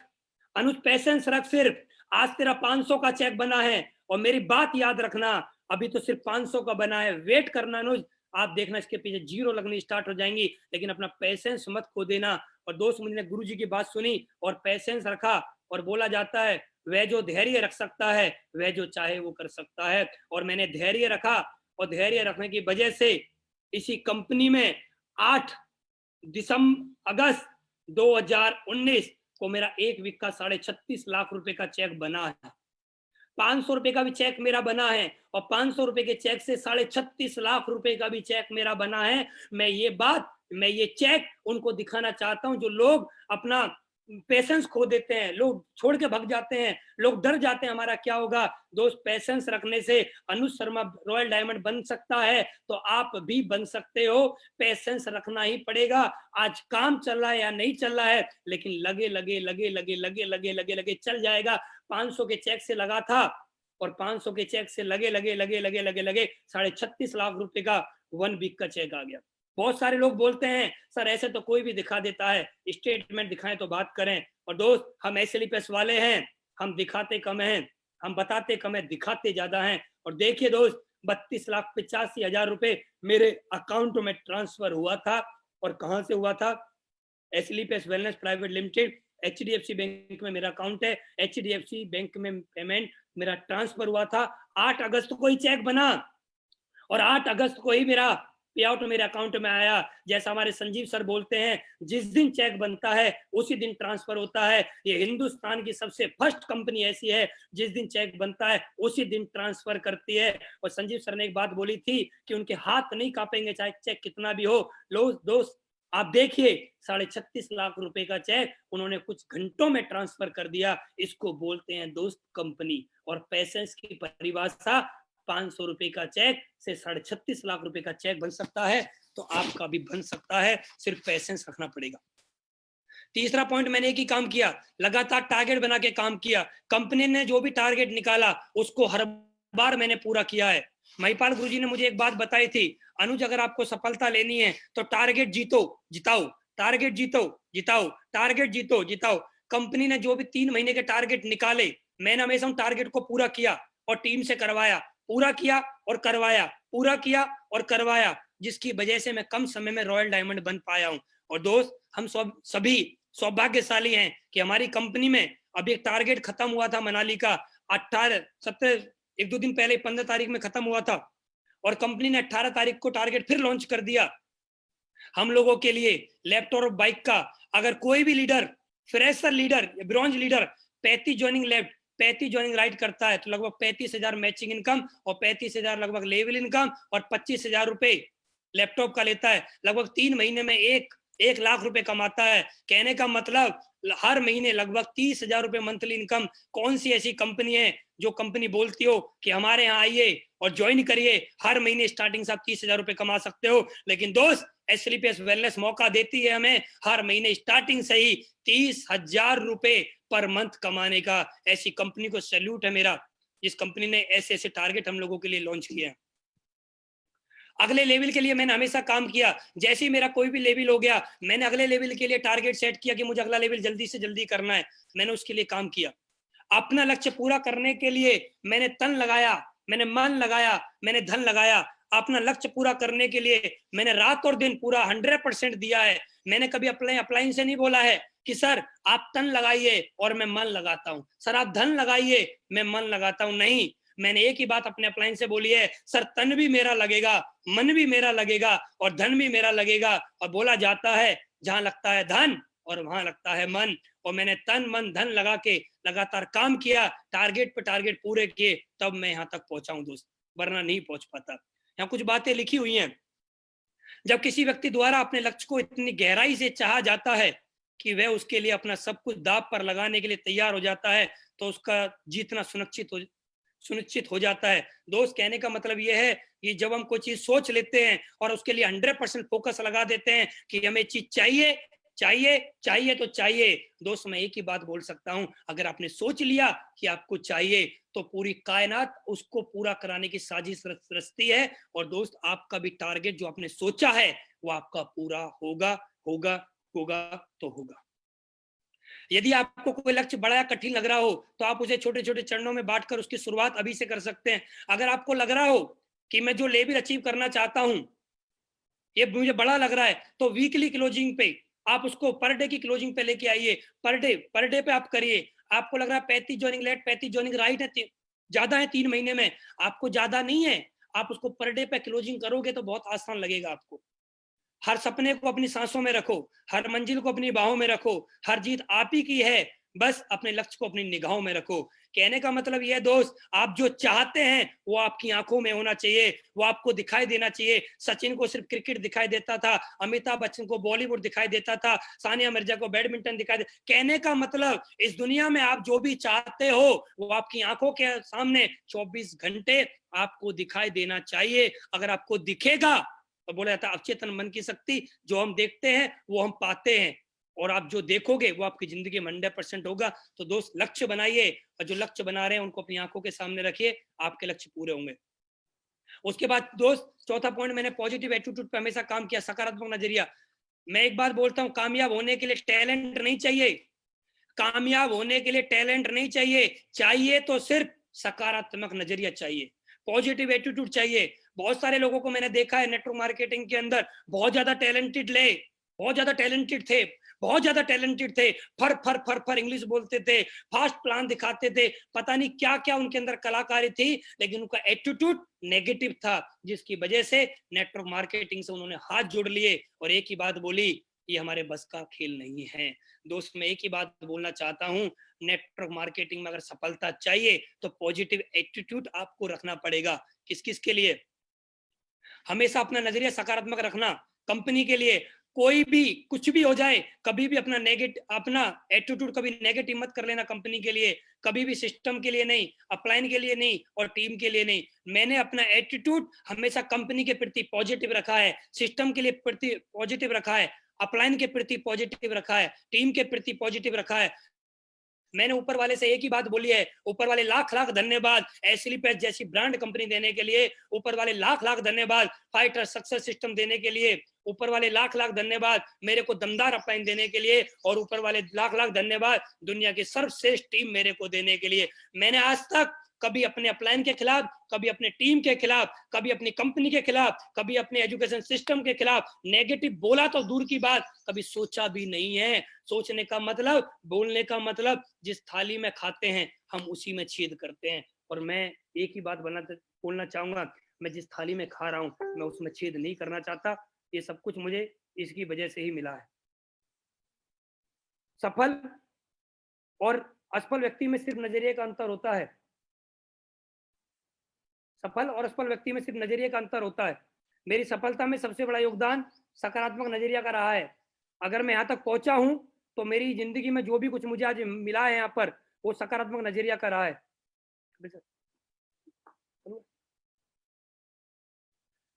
अनुज पेशेंस रख, सिर्फ आज तेरा 500 का चेक बना है, और मेरी बात याद रखना, अभी तो सिर्फ 500 का बना है, वेट करना अनुज, आप देखना इसके पीछे जीरो लगनी स्टार्ट हो जाएंगी, लेकिन अपना पेशेंस मत खो देना। और दोस्त मुझे गुरुजी की बात सुनी और पेशेंस रखा, और बोला जाता है वह जो धैर्य रख सकता है वह जो चाहे वो कर सकता है। और मैंने धैर्य रखा, और धैर्य रखने की वजह से इसी कंपनी में 8 अगस्त 2019 को मेरा 1 वीक का 36.5 लाख रुपए का चेक बना है। ₹500 का भी चेक मेरा बना है, और ₹500 के चेक से 36.5 लाख रुपए का भी चेक मेरा बना है। मैं ये चेक उनको दिखाना चाहता हूं जो लोग अपना पेशेंस खो देते हैं, लोग छोड़ के भाग जाते हैं, लोग डर जाते हैं हमारा क्या होगा। दोस्त पेशेंस रखने से अनुज शर्मा रॉयल डायमंड बन सकता है, तो आप भी बन सकते हो। पेशेंस रखना ही पड़ेगा। आज काम चल रहा है या नहीं चल रहा है, लेकिन लगे लगे लगे लगे लगे लगे लगे लगे चल जाएगा। 500 के चेक से लगा था, और 500 के चेक से लगे लगे लगे लगे लगे लगे 36.5 लाख रुपए का 1 वीक का चेक आ गया। बहुत सारे लोग बोलते हैं सर ऐसे तो कोई भी दिखा देता है, स्टेटमेंट दिखाएं तो बात करें। और दोस्त हम एसएलपीएस वाले हैं, हम दिखाते कम हैं, हम बताते कम है, दिखाते ज्यादा हैं। और देखिए दोस्त 32,85,000 रुपए मेरे अकाउंट में ट्रांसफर हुआ था, और कहां से हुआ था? SLPS wellness private limited, HDFC bank में मेरा अकाउंट है, एचडीएफसी बैंक में पेमेंट मेरा ट्रांसफर हुआ था। 8 अगस्त को ही चेक बना, और 8 अगस्त को ही मेरा पे आउट मेरे अकाउंट में आया। जैसा हमारे संजीव सर बोलते हैं, जिस दिन चेक बनता है उसी दिन ट्रांसफर होता है। ये हिंदुस्तान की सबसे फर्स्ट कंपनी ऐसी है जिस दिन चेक बनता है उसी दिन ट्रांसफर करती है। और संजीव सर ने एक बात बोली थी कि उनके हाथ नहीं कांपेंगे चाहे चेक कितना भी हो। लो दोस्त आप देखिए 36.5 लाख रुपए का चेक उन्होंने कुछ घंटों में ट्रांसफर कर दिया। इसको बोलते हैं दोस्त कंपनी। और पेशेंस की परिभाषा 500 रुपए का चेक से 36.5 लाख रुपए का चेक बन सकता है, तो आपका भी बन सकता है, सिर्फ पेशेंस रखना पड़ेगा। तीसरा पॉइंट, मैंने एक ही काम किया, लगातार टारगेट बना के काम किया। कंपनी ने जो भी टारगेट निकाला उसको हर बार मैंने पूरा किया है। महिपाल गुरुजी ने मुझे एक बात बताई थी, अनुज अगर आपको सफलता लेनी है तो टारगेट जीतो जिताओ, टारगेट जीतो जिताओ, टारगेट जीतो जिताओ। कंपनी ने जो भी 3 महीने के टारगेट निकाले, मैंने हमेशा उन टारगेट को पूरा किया और टीम से करवाया, पूरा किया और करवाया, पूरा किया और करवाया, जिसकी वजह से मैं कम समय में रॉयल डायमंड बन पाया हूं। और दोस्त हम सभी सौभाग्यशाली हैं कि हमारी कंपनी में अभी एक टारगेट खत्म हुआ था मनाली का, 1-2 दिन पहले 15 तारीख में खत्म हुआ था, और कंपनी ने 18 तारीख को टारगेट फिर लॉन्च कर दिया हम लोगों के लिए लैपटॉप बाइक का। अगर कोई भी लीडर, फ्रेशर लीडर या bronze leader 35 joining left 35 joining right करता है तो लगभग 35,000 मैचिंग इनकम और 35,000 लगभग लेवल इनकम और 25,000 रुपए लैपटॉप का लेता है। लगभग 3 महीने में 1 लाख रुपए कमाता है। कहने का मतलब हर महीने लगभग 30,000 रुपए मंथली इनकम। कौन सी ऐसी कंपनी है जो कंपनी बोलती हो कि हमारे यहाँ आइए और ज्वाइन करिए, हर महीने स्टार्टिंग से आप 30,000 रुपए कमा सकते हो। लेकिन दोस्त एसएलपीएस वेलनेस मौका देती है हमें हर महीने स्टार्टिंग से ही 30,000 रुपए पर मंथ कमाने का। ऐसी कंपनी को सैल्यूट है मेरा, जिस कंपनी ने ऐसे ऐसे टारगेट हम लोगों के लिए लॉन्च किए हैं। अगले लेवल के लिए मैंने हमेशा काम किया। जैसे ही मेरा कोई भी लेवल हो गया, मैंने अगले लेवल के लिए टारगेट सेट किया कि मुझे अगला लेवल जल्दी से जल्दी करना है। मैंने उसके लिए काम किया। अपना लक्ष्य पूरा करने के लिए मैंने तन लगाया, मैंने मन लगाया, मैंने धन लगाया। अपना लक्ष्य पूरा करने के लिए मैंने रात और दिन पूरा 100% दिया है। मैंने कभी अपलाइन से नहीं बोला है कि सर आप तन लगाइए और मैं मन लगाता हूं, सर आप धन लगाइए मैं मन लगाता हूं। नहीं, मैंने एक ही बात अपने अपलाइन से बोली है, सर तन भी मेरा लगेगा, मन भी मेरा लगेगा और धन भी मेरा लगेगा। और बोला जाता है जहां लगता है धन और वहां लगता है मन। और मैंने तन मन धन लगा के लगातार काम किया, टारगेट पे टारगेट पूरे किए, तब मैं यहाँ तक पहुंचा हूं दोस्त, वरना नहीं पहुंच पाता। यहाँ कुछ बातें लिखी हुई हैं। जब किसी व्यक्ति द्वारा अपने लक्ष्य को इतनी गहराई से चाहा जाता है कि वह उसके लिए अपना सब कुछ दांव पर लगाने के लिए तैयार हो जाता है, तो उसका जीतना सुनिश्चित हो जाता है। दोस्त, कहने का मतलब यह है कि जब हम कोई चीज सोच लेते हैं और उसके लिए 100% फोकस लगा देते हैं कि हमें चीज चाहिए चाहिए चाहिए तो चाहिए, दोस्त मैं एक ही बात बोल सकता हूं, अगर आपने सोच लिया कि आपको चाहिए तो पूरी कायनात उसको पूरा कराने की साजिश रचती है। और दोस्त, आपका भी टारगेट जो आपने सोचा है वो आपका पूरा होगा होगा होगा तो होगा। यदि आपको कोई लक्ष्य बड़ा या कठिन लग रहा हो तो आप उसे छोटे छोटे चरणों में बांटकर उसकी शुरुआत अभी से कर सकते हैं। अगर आपको लग रहा हो कि मैं जो लेवल अचीव करना चाहता हूं ये मुझे बड़ा लग रहा है, तो वीकली क्लोजिंग पे आप उसको पर डे की क्लोजिंग पे लेके आइए। पर डे पे आप करिए। आपको लग रहा है 35 ज्वाइनिंग लेट 35 ज्वाइनिंग राइट है, ज्यादा है 3 महीने में, आपको ज्यादा नहीं है, आप उसको पर डे पे क्लोजिंग करोगे तो बहुत आसान लगेगा आपको। हर सपने को अपनी सांसों में रखो, हर मंजिल को अपनी बाहों में रखो, हर जीत आप ही की है, बस अपने लक्ष्य को अपनी निगाहों में रखो। कहने का मतलब यह दोस्त, आप जो चाहते हैं वो आपकी आंखों में होना चाहिए, वो आपको दिखाई देना चाहिए। सचिन को सिर्फ क्रिकेट दिखाई देता था, अमिताभ बच्चन को बॉलीवुड दिखाई देता था, सानिया मिर्जा को बैडमिंटन दिखाई दे। कहने का मतलब इस दुनिया में आप जो भी चाहते हो वो आपकी आंखों के सामने 24 घंटे आपको दिखाई देना चाहिए। अगर आपको दिखेगा तो बोला जाता है अवचेतन मन की शक्ति, जो हम देखते हैं वो हम पाते हैं, और आप जो देखोगे वो आपकी जिंदगी में 100% होगा। तो दोस्त, लक्ष्य बनाइए और जो लक्ष्य बना रहे हैं उनको अपनी आंखों के सामने रखिए, आपके लक्ष्य पूरे होंगे। उसके बाद दोस्त, चौथा पॉइंट, मैंने पॉजिटिव एटीट्यूड पे हमेशा काम किया, सकारात्मक नजरिया। मैं एक बात बोलता हूं, कामयाब होने के लिए टैलेंट नहीं चाहिए, कामयाब होने के लिए टैलेंट नहीं चाहिए, चाहिए तो सिर्फ सकारात्मक नजरिया चाहिए, पॉजिटिव एटीट्यूड चाहिए। बहुत सारे लोगों को मैंने देखा है नेटवर्क मार्केटिंग के अंदर, बहुत ज्यादा टैलेंटेड बहुत ज्यादा टैलेंटेड थे, बहुत ज्यादा टैलेंटेड थे, फर फर फर फर इंग्लिश बोलते थे, फास्ट प्लान दिखाते थे, पता नहीं क्या क्या उनके अंदर कलाकारी थी, लेकिन उनका एटीट्यूड नेगेटिव था, जिसकी वजह से नेटवर्क मार्केटिंग से उन्होंने हाथ जोड़ लिए और एक ही बात बोली, ये हमारे बस का खेल नहीं है। दोस्त, मैं एक ही बात बोलना चाहता हूं, नेटवर्क मार्केटिंग में अगर सफलता चाहिए तो पॉजिटिव एटीट्यूड आपको रखना पड़ेगा। किस किस के लिए? हमेशा अपना नजरिया सकारात्मक रखना। कंपनी के लिए कोई भी कुछ भी हो जाए, कभी भी अपना एटीट्यूड कभी नेगेटिव मत कर लेना। कंपनी के लिए कभी भी, सिस्टम के लिए नहीं, अपलाइन के लिए नहीं और टीम के लिए नहीं। मैंने अपना एटीट्यूड हमेशा कंपनी के प्रति पॉजिटिव रखा है, सिस्टम के लिए प्रति पॉजिटिव रखा है, अपलाइन के प्रति पॉजिटिव रखा है, टीम के प्रति पॉजिटिव रखा है। मैंने ऊपर वाले से एक ही बात बोली है, ऊपर वाले लाख लाख धन्यवाद एसलीपैच जैसी ब्रांड कंपनी देने के लिए, ऊपर वाले लाख लाख धन्यवाद फाइटर सक्सेस सिस्टम देने के लिए, ऊपर वाले लाख लाख धन्यवाद मेरे को दमदार अपलाइन देने के लिए, और ऊपर वाले लाख लाख धन्यवाद दुनिया की सर्वश्रेष्ठ टीम मेरे को देने के लिए। मैंने आज तक कभी अपने अपलाइन के खिलाफ, कभी अपने टीम के खिलाफ, कभी अपनी कंपनी के खिलाफ, कभी अपने एजुकेशन सिस्टम के खिलाफ नेगेटिव बोला तो दूर की बात, कभी सोचा भी नहीं है। सोचने का मतलब, बोलने का मतलब, जिस थाली में खाते हैं हम उसी में छेद करते हैं। और मैं एक ही बात बोलना चाहूंगा, मैं जिस थाली में खा रहा हूं मैं उसमें छेद नहीं करना चाहता। ये सब कुछ मुझे इसकी वजह से ही मिला है। सफल और असफल व्यक्ति में सिर्फ नजरिए का अंतर होता है। सफल और असफल व्यक्ति में सिर्फ नजरिए का अंतर होता है। मेरी सफलता में सबसे बड़ा योगदान सकारात्मक नजरिया का रहा है। अगर मैं यहाँ तक पहुंचा हूं तो मेरी जिंदगी में जो भी कुछ मुझे आज मिला है यहाँ पर, वो सकारात्मक नजरिया का रहा है।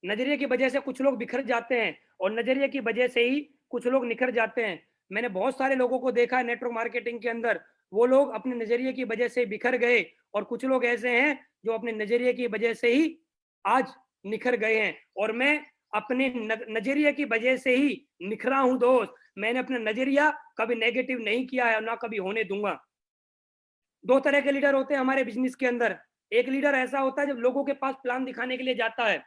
नजरिए की वजह से कुछ लोग बिखर जाते हैं और नजरिए की वजह से ही कुछ लोग निखर जाते हैं। मैंने बहुत सारे लोगों को देखा है नेटवर्क मार्केटिंग के अंदर, वो लोग अपने नजरिए की वजह से बिखर गए, और कुछ लोग ऐसे हैं जो अपने नजरिए की वजह से ही आज निखर गए हैं। और मैं अपने नजरिए की वजह से ही निखरा हूं दोस्त। मैंने अपना नजरिया कभी नेगेटिव नहीं किया है और ना कभी होने दूंगा। दो तरह के लीडर होते हैं हमारे बिजनेस के अंदर। एक लीडर ऐसा होता है जब लोगों के पास प्लान दिखाने के लिए जाता है,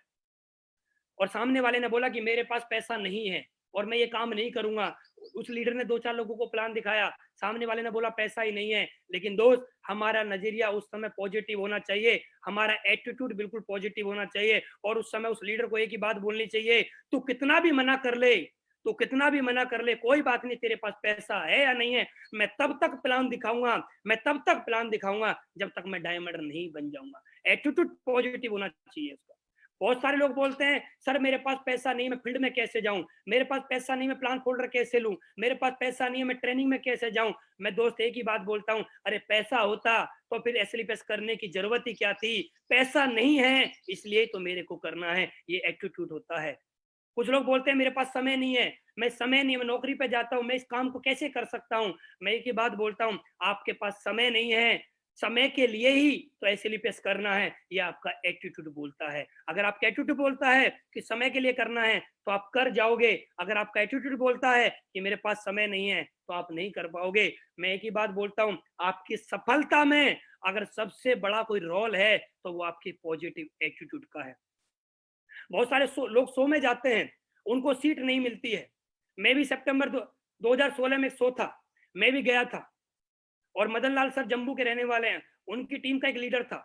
और सामने वाले ने बोला कि मेरे पास पैसा नहीं है और मैं ये काम नहीं करूंगा। उस लीडर ने 2-4 लोगों को प्लान दिखाया, सामने वाले ने बोला पैसा ही नहीं है। लेकिन दोस्त, हमारा नजरिया उस समय पॉजिटिव होना चाहिए, हमारा एटीट्यूड बिल्कुल पॉजिटिव होना चाहिए और उस समय उस लीडर को एक ही बात बोलनी चाहिए, तू कितना भी मना कर ले, तो कितना भी मना कर ले, कोई बात नहीं, तेरे पास पैसा है या नहीं है, मैं तब तक प्लान दिखाऊंगा, मैं तब तक प्लान दिखाऊंगा जब तक मैं डायमंड नहीं बन जाऊंगा। एटीट्यूड पॉजिटिव होना चाहिए उसका। बहुत सारे लोग बोलते हैं सर मेरे पास पैसा नहीं, मैं फील्ड में कैसे जाऊं, मेरे पास पैसा नहीं, मैं प्लान फोल्डर कैसे लूं, मेरे पास पैसा नहीं है, मैं ट्रेनिंग में कैसे जाऊं। मैं दोस्त एक ही बात बोलता हूं, अरे पैसा होता तो फिर एसएलपीएस करने की जरूरत ही क्या थी। पैसा नहीं है इसलिए तो मेरे को करना है, ये एटीट्यूड होता है। कुछ लोग बोलते हैं मेरे पास समय नहीं है, मैं नौकरी पे जाता हूँ, मैं इस काम को कैसे कर सकता हूँ। मैं एक ही बात बोलता हूँ, आपके पास समय नहीं है, समय के लिए ही तो एसएलपीएस करना है, ये आपका एटीट्यूड बोलता है। अगर आपका एटीट्यूड बोलता है कि समय के लिए करना है तो आप कर जाओगे, अगर आपका एटीट्यूड बोलता है कि मेरे पास समय नहीं है तो आप नहीं कर पाओगे। मैं एक ही बात बोलता हूँ, आपकी सफलता में अगर सबसे बड़ा कोई रोल है तो वो आपकी पॉजिटिव एटीट्यूड का है। बहुत सारे लोग शो में जाते हैं, उनको सीट नहीं मिलती है। मैं भी सितंबर 2016 में शो था, मैं भी गया था और मदन लाल सर जम्मू के रहने वाले हैं, उनकी टीम का एक लीडर था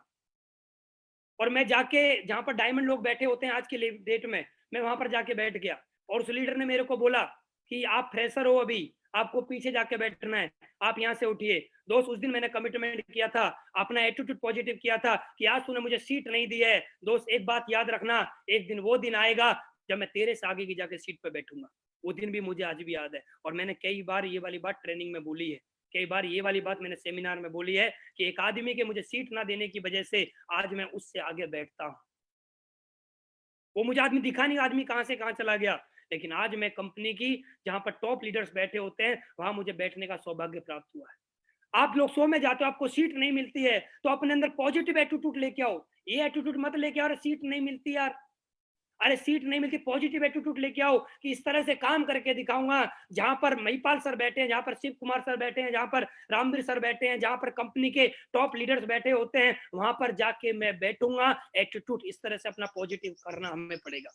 और मैं जाके जहां पर डायमंड लोग बैठे होते हैं आज की डेट में, मैं वहां पर जाके बैठ गया और उस लीडर ने मेरे को बोला कि आप फ्रेशर हो, अभी आपको पीछे जाके बैठना है, आप यहाँ से उठिए। दोस्त, उस दिन मैंने कमिटमेंट किया था, अपना एटीट्यूड पॉजिटिव किया था कि आज तूने मुझे सीट नहीं दी है। दोस्त, एक बात याद रखना, एक दिन वो दिन आएगा जब मैं तेरे से आगे की जाके सीट पे बैठूंगा। वो दिन भी मुझे आज भी याद है और मैंने कई बार ये वाली बात ट्रेनिंग में बोली है, कई बार ये वाली बात मैंने सेमिनार में बोली है कि एक आदमी के मुझे सीट ना देने की वजह से आज मैं उससे आगे बैठता हूँ। वो मुझे आदमी दिखा नहीं, आदमी कहां से कहां चला गया, लेकिन आज मैं कंपनी की जहां पर टॉप लीडर्स बैठे होते हैं वहां मुझे बैठने का सौभाग्य प्राप्त हुआ है। आप लोग शो में जाते हो, आपको सीट नहीं मिलती है तो अपने अंदर पॉजिटिव एटीट्यूड लेके आओ। ये एटीट्यूड मत लेके आओ सीट नहीं मिलती यार, अरे सीट नहीं मिलती, पॉजिटिव एटीट्यूड लेके आओ कि इस तरह से काम करके दिखाऊंगा। जहां पर महिपाल सर बैठे हैं, जहां पर शिव कुमार सर बैठे हैं, जहां पर रामवीर सर बैठे हैं, जहां पर कंपनी के टॉप लीडर्स बैठे होते हैं, वहां पर जाके मैं बैठूंगा। एटीट्यूड इस तरह से अपना पॉजिटिव करना हमें पड़ेगा।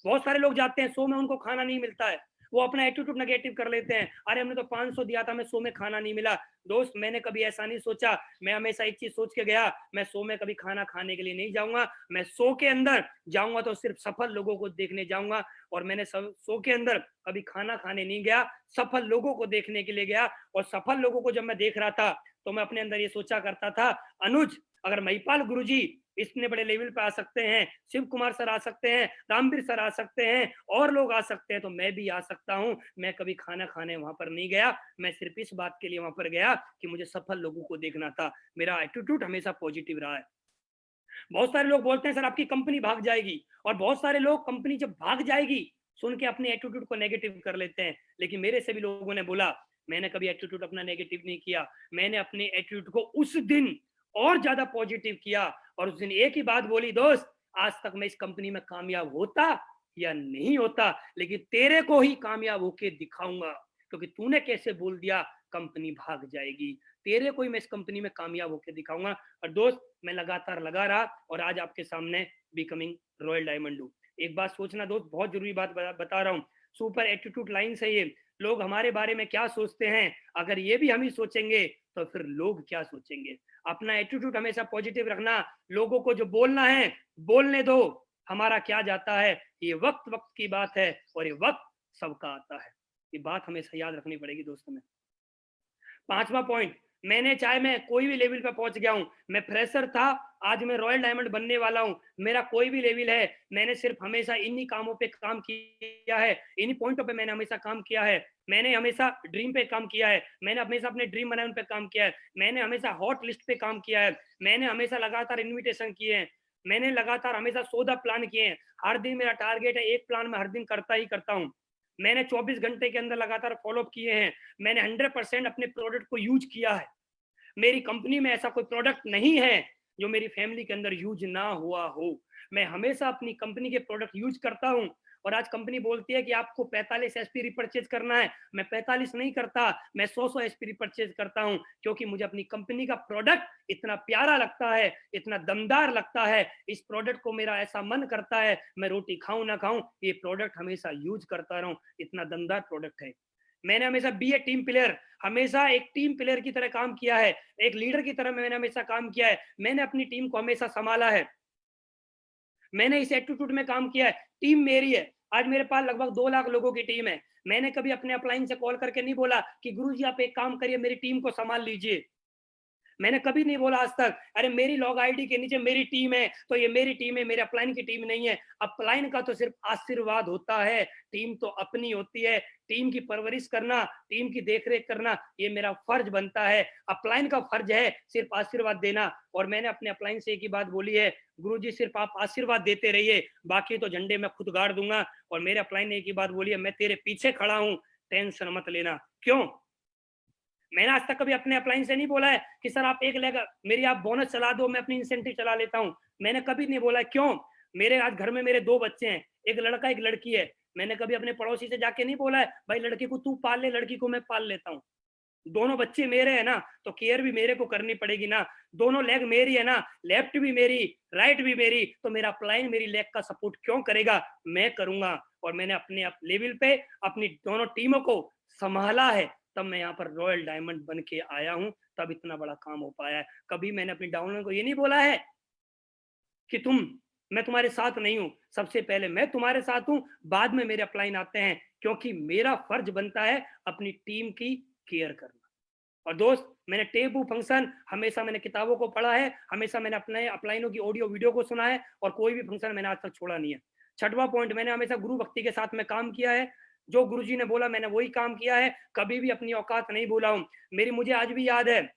बहुत सारे लोग जाते हैं शो में, उनको खाना नहीं मिलता है, वो अपना एटीट्यूड नेगेटिव कर लेते हैं, अरे हमने तो 500 दिया था, मैं शो में खाना नहीं मिला। दोस्त, मैंने कभी ऐसा नहीं सोचा, मैं हमेशा एक चीज सोच के गया, मैं शो में कभी खाना खाने के लिए नहीं जाऊंगा, मैं शो के अंदर जाऊंगा तो सिर्फ सफल लोगों को देखने जाऊंगा। और मैंने शो के अंदर कभी खाना खाने नहीं गया, सफल लोगों को देखने के लिए गया। और सफल लोगों को जब मैं देख रहा था तो मैं अपने अंदर ये सोचा करता था, अनुज, अगर महिपाल गुरुजी इतने बड़े लेवल पे आ सकते हैं, शिव कुमार सर आ सकते हैं, रामवीर सर आ सकते हैं, और लोग आ सकते हैं, तो मैं भी आ सकता हूं। मैं कभी खाना खाने वहां पर नहीं गया, मैं सिर्फ इस बात के लिए वहां पर गया कि मुझे सफल लोगों को देखना था। मेरा एटीट्यूड हमेशा पॉजिटिव रहा है। बहुत सारे लोग बोलते हैं सर आपकी कंपनी भाग जाएगी, और बहुत सारे लोग कंपनी जब भाग जाएगी सुन के अपने एटीट्यूड को नेगेटिव कर लेते हैं। लेकिन मेरे से भी लोगों ने बोला, मैंने कभी एटीट्यूड अपना नेगेटिव नहीं किया, मैंने अपने एटीट्यूड को उस दिन और ज्यादा पॉजिटिव किया और उस दिन एक ही बात बोली, दोस्त आज तक मैं इस कंपनी में कामयाब होता या नहीं होता, लेकिन तेरे को ही कामयाब होके दिखाऊंगा, क्योंकि तूने कैसे बोल दिया कंपनी भाग जाएगी, तेरे को ही मैं इस कंपनी में कामयाब होके दिखाऊंगा। और दोस्त, मैं लगातार लगा रहा और आज आपके सामने बिकमिंग रॉयल डायमंड हूं। एक बात सोचना दोस्त, बहुत जरूरी बात बता रहा हूं, सुपर एटीट्यूड लाइन से ये लोग हमारे बारे में क्या सोचते हैं, अगर ये भी हम ही सोचेंगे तो फिर लोग क्या सोचेंगे। अपना एटीट्यूड हमेशा पॉजिटिव रखना, लोगों को जो बोलना है बोलने दो, हमारा क्या जाता है, ये वक्त वक्त की बात है और ये वक्त सबका आता है। ये बात हमेशा याद रखनी पड़ेगी दोस्तों में। 5वां पॉइंट, मैंने चाहे मैं कोई भी लेवल पे पहुंच गया हूं, मैं फ्रेशर था, आज मैं रॉयल डायमंड बनने वाला हूं, मेरा कोई भी लेवल है, मैंने सिर्फ हमेशा इन्हीं कामों पे काम किया है, इन्हीं पॉइंटों पे मैंने हमेशा काम किया है। मैंने हमेशा ड्रीम पे काम किया है, मैंने हमेशा अपने ड्रीम बनाए उन पे काम किया है, मैंने हमेशा हॉट लिस्ट पे काम किया है, मैंने हमेशा लगातार इन्विटेशन किए हैं, मैंने लगातार हमेशा 14 प्लान किए हैं। हर दिन मेरा टारगेट है, एक प्लान में हर दिन करता ही करता हूँ। मैंने 24 घंटे के अंदर लगातार फॉलोअप किए हैं, मैंने 100% अपने प्रोडक्ट को यूज किया है। मेरी कंपनी में ऐसा कोई प्रोडक्ट नहीं है जो मेरी फैमिली के अंदर यूज ना हुआ हो। मैं हमेशा अपनी कंपनी के प्रोडक्ट यूज करता हूं। और आज कंपनी बोलती है कि आपको 45 एसपी रिपर्चेज करना है, मैं 45 नहीं करता, मैं 100 एसपी रिपर्चेज करता हूं, क्योंकि मुझे अपनी कंपनी का प्रोडक्ट इतना प्यारा लगता है, इतना दमदार लगता है। इस प्रोडक्ट को मेरा ऐसा मन करता है, मैं रोटी खाऊं ना खाऊं, ये प्रोडक्ट हमेशा यूज करता रहूं, इतना दमदार प्रोडक्ट है। मैंने हमेशा बी ए टीम प्लेयर, हमेशा एक टीम प्लेयर की तरह काम किया है, एक लीडर की तरह मैंने हमेशा काम किया है। मैंने अपनी टीम को हमेशा संभाला है, मैंने इस एटीट्यूड में काम किया है। टीम मेरी है, आज मेरे पास लगभग 2 लाख लोगों की टीम है। मैंने कभी अपने अपलाइन से कॉल करके नहीं बोला कि गुरुजी आप एक काम करिए, मेरी टीम को संभाल लीजिए। मैंने कभी नहीं बोला आज तक, अरे मेरी लॉग आईडी के नीचे मेरी टीम है तो ये मेरी टीम है, मेरे अपलाइन की टीम नहीं है। अपलाइन का तो सिर्फ आशीर्वाद होता है, टीम तो अपनी होती है। टीम की परवरिश करना, टीम की देखरेख करना, ये मेरा फर्ज बनता है। अपलाइन का फर्ज है सिर्फ आशीर्वाद देना। और मैंने अपने अपलाइन से एक ही बात बोली है, गुरुजी सिर्फ आप आशीर्वाद देते रहिए, बाकी तो झंडे मैं खुद गाड़ दूंगा। और मेरे अपलाइन ने एक ही बात बोली है, मैं तेरे पीछे खड़ा हूं, टेंशन मत लेना। क्यों? मैंने आज तक कभी अपने अपलाइन से नहीं बोला है कि सर आप एक लेग मेरी आप बोनस चला दो, मैं अपनी इंसेंटिव चला लेता हूं। मैंने कभी नहीं बोला। क्यों? मेरे आज घर में मेरे 2 बच्चे हैं, एक लड़का एक लड़की है। मैंने कभी अपने पड़ोसी से जाके नहीं बोला है भाई लड़की को तू पाल ले, लड़की को मैं पाल लेता हूँ। दोनों बच्चे मेरे हैं ना, तो केयर भी मेरे को करनी पड़ेगी ना। दोनों लेग मेरी है ना, लेफ्ट भी मेरी, राइट भी मेरी, तो मेरा अपलाइन मेरी लेग का सपोर्ट क्यों करेगा? मैं करूंगा। और मैंने अपने लेवल पे अपनी दोनों टीमों को संभाला है, तब मैं यहाँ पर रॉयल डायमंड बन के आया हूँ, तब इतना बड़ा काम हो पाया है। कभी मैंने अपनी डाउनलाइन को ये नहीं बोला है कि मैं तुम्हारे साथ नहीं हूं। सबसे पहले मैं तुम्हारे साथ हूं, बाद में मेरे अपलाइन आते हैं, क्योंकि मेरा फर्ज बनता है अपनी टीम की केयर करना। और दोस्त, मैंने टेबू फंक्शन हमेशा मैंने किताबों को पढ़ा है, हमेशा मैंने अपने अपलाइनों की ऑडियो वीडियो को सुना है, और कोई भी फंक्शन मैंने आज तक छोड़ा नहीं है। छठवां पॉइंट, मैंने हमेशा गुरु भक्ति के साथ में काम किया है। जो गुरुजी ने बोला मैंने वही काम किया है, कभी भी अपनी औकात नहीं भूला हूं। मुझे आज भी याद है,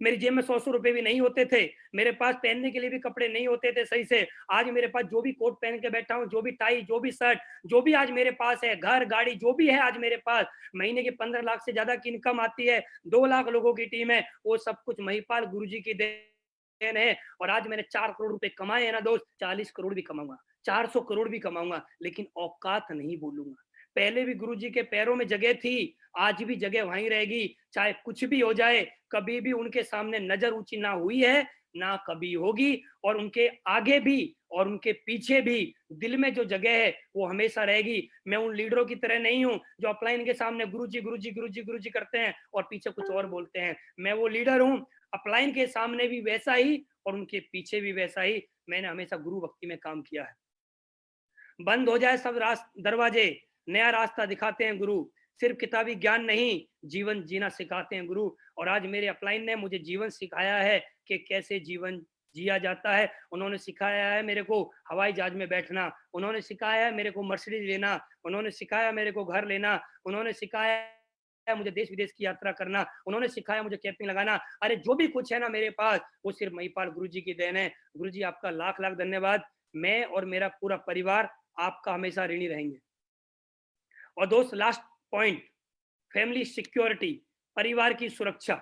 मेरी जेब में 100 रुपए भी नहीं होते थे, मेरे पास पहनने के लिए भी कपड़े नहीं होते थे सही से। आज मेरे पास जो भी कोट पहन के बैठा हूँ, जो भी टाई, जो भी शर्ट, जो भी आज मेरे पास है, घर गाड़ी जो भी है आज मेरे पास, महीने के 15 लाख से ज्यादा की इनकम आती है, 2 लाख लोगों की टीम है, वो सब कुछ महिपाल गुरुजी की देन है। और आज मैंने 4 करोड़ रुपए कमाए हैं ना दोस्त, 40 करोड़ भी कमाऊंगा, 400 करोड़ भी कमाऊंगा, लेकिन औकात नहीं भूलूंगा। पहले भी गुरुजी के पैरों में जगह थी, आज भी जगह वहीं रहेगी, चाहे कुछ भी हो जाए। कभी भी उनके सामने नजर ऊंची ना हुई है, ना कभी होगी। और उनके आगे भी और उनके पीछे भी दिल में जो जगह है वो हमेशा रहेगी। मैं उन लीडरों की तरह नहीं हूं जो अपलाइन के सामने गुरुजी गुरुजी गुरुजी गुरुजी करते हैं और पीछे कुछ और बोलते हैं। मैं वो लीडर हूं, अपलाइन के सामने भी वैसा ही और उनके पीछे भी वैसा ही। मैंने हमेशा गुरु भक्ति में काम किया है। बंद हो जाए सब दरवाजे, नया रास्ता दिखाते हैं गुरु। सिर्फ किताबी ज्ञान नहीं, जीवन जीना सिखाते हैं गुरु। और आज मेरे अपलाइन ने मुझे जीवन सिखाया है कि कैसे जीवन जिया जाता है। उन्होंने सिखाया है मेरे को हवाई जहाज में बैठना, उन्होंने सिखाया है मेरे को मर्सिडीज लेना, उन्होंने सिखाया मेरे को घर लेना, उन्होंने सिखाया है मुझे देश विदेश की यात्रा करना, उन्होंने सिखाया मुझे कैंपिंग लगाना। अरे जो भी कुछ है ना मेरे पास, वो सिर्फ महिपाल गुरु जी की देन है। गुरु जी आपका लाख लाख धन्यवाद। मैं और मेरा पूरा परिवार आपका हमेशा ऋणी रहेंगे। और दोस्त, लास्ट पॉइंट, फैमिली सिक्योरिटी, परिवार की सुरक्षा।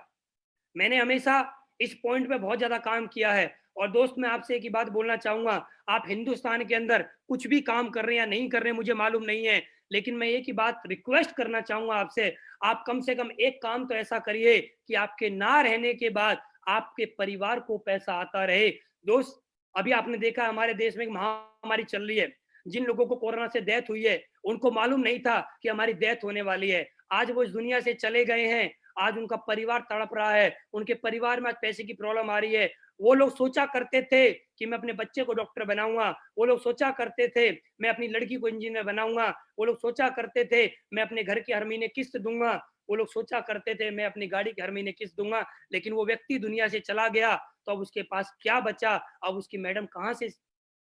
मैंने हमेशा इस पॉइंट पे बहुत ज्यादा काम किया है। और दोस्त, मैं आपसे एक ही बात बोलना चाहूंगा, आप हिंदुस्तान के अंदर कुछ भी काम कर रहे हैं या नहीं कर रहे हैं मुझे मालूम नहीं है, लेकिन मैं एक ही बात रिक्वेस्ट करना चाहूंगा आपसे, आप कम से कम एक काम तो ऐसा करिए कि आपके ना रहने के बाद आपके परिवार को पैसा आता रहे। दोस्त, अभी आपने देखा हमारे देश में एक महामारी चल रही है, जिन लोगों को कोरोना से डेथ हुई है उनको मालूम नहीं था कि हमारी डेथ होने वाली है। आज वो इस दुनिया से चले गए हैं, आज उनका परिवार तड़प रहा है, उनके परिवार में आज पैसे की प्रॉब्लम आ रही है। वो लोग सोचा करते थे कि मैं अपने बच्चे को डॉक्टर बनाऊंगा, वो लोग सोचा करते थे मैं अपनी लड़की को इंजीनियर बनाऊंगा, वो लोग सोचा करते थे मैं अपने घर की हर महीने किस्त दूंगा, वो लोग सोचा करते थे मैं अपनी गाड़ी की हर महीने किस्त दूंगा। लेकिन वो व्यक्ति दुनिया से चला गया, तो अब उसके पास क्या बचा? अब उसकी मैडम कहाँ से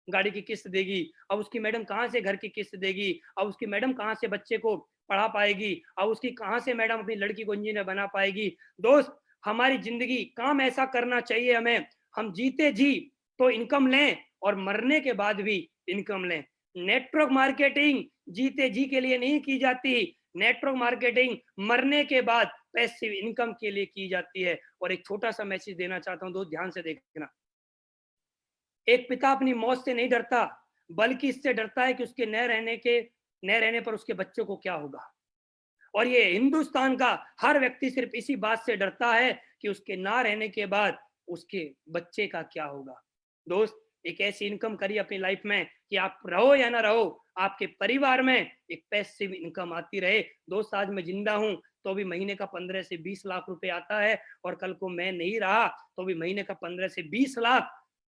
गाड़ी की किस्त देगी? अब उसकी मैडम कहाँ से घर की किस्त देगी? अब उसकी मैडम कहाँ से बच्चे को पढ़ा पाएगी? अब उसकी कहाँ से मैडम अपनी लड़की को इंजीनियर बना पाएगी? दोस्त, हमारी जिंदगी काम ऐसा करना चाहिए हमें, हम जीते जी तो इनकम लें और मरने के बाद भी इनकम लें। नेटवर्क मार्केटिंग जीते जी के लिए नहीं की जाती, नेटवर्क मार्केटिंग मरने के बाद पैसिव इनकम के लिए की जाती है। और एक छोटा सा मैसेज देना चाहता हूं दोस्त, ध्यान से देखना। एक पिता अपनी मौत से नहीं डरता, बल्कि इससे डरता है कि उसके न रहने पर उसके बच्चों को क्या होगा। और ये हिंदुस्तान का हर व्यक्ति सिर्फ इसी बात से डरता है कि उसके ना रहने के बाद उसके बच्चे का क्या होगा। दोस्त, एक ऐसी इनकम करिए अपनी लाइफ में कि आप रहो या ना रहो, आपके परिवार में एक पैसिव इनकम आती रहे। दोस्त, आज मैं जिंदा हूं तो भी महीने का 15 से 20 लाख रुपए आता है, और कल को मैं नहीं रहा तो भी महीने का 15 से 20 लाख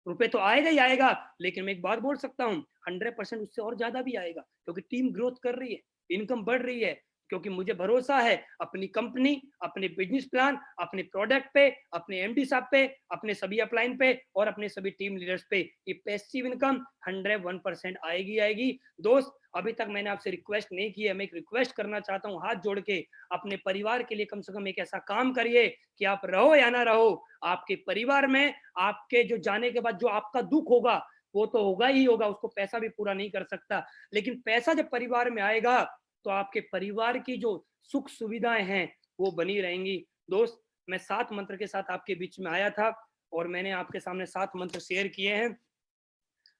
रुपए तो आएगा ही आएगा। लेकिन मैं एक बात बोल सकता हूँ, 100% उससे और ज्यादा भी आएगा, क्योंकि टीम ग्रोथ कर रही है, इनकम बढ़ रही है, क्योंकि मुझे भरोसा है अपनी कंपनी, अपने बिजनेस प्लान, अपने प्रोडक्ट पे, अपने एमडी साहब पे, अपने सभी अपलाइन पे और अपने सभी टीम लीडर्स पे। ये पैसिव इनकम 101% आएगी आएगी। दोस्त, अभी तक मैंने आपसे रिक्वेस्ट नहीं की है, मैं एक रिक्वेस्ट करना चाहता हूँ हाथ जोड़ के, अपने परिवार के लिए कम से कम एक ऐसा काम करिए कि आप रहो या ना रहो, आपके परिवार में आपके जो जाने के बाद जो आपका दुख होगा वो तो होगा ही होगा, उसको पैसा भी पूरा नहीं कर सकता, लेकिन पैसा जब परिवार में आएगा तो आपके परिवार की जो सुख सुविधाएं हैं वो बनी रहेंगी। दोस्त, मैं 7 मंत्र के साथ आपके बीच में आया था और मैंने आपके सामने 7 मंत्र शेयर किए हैं।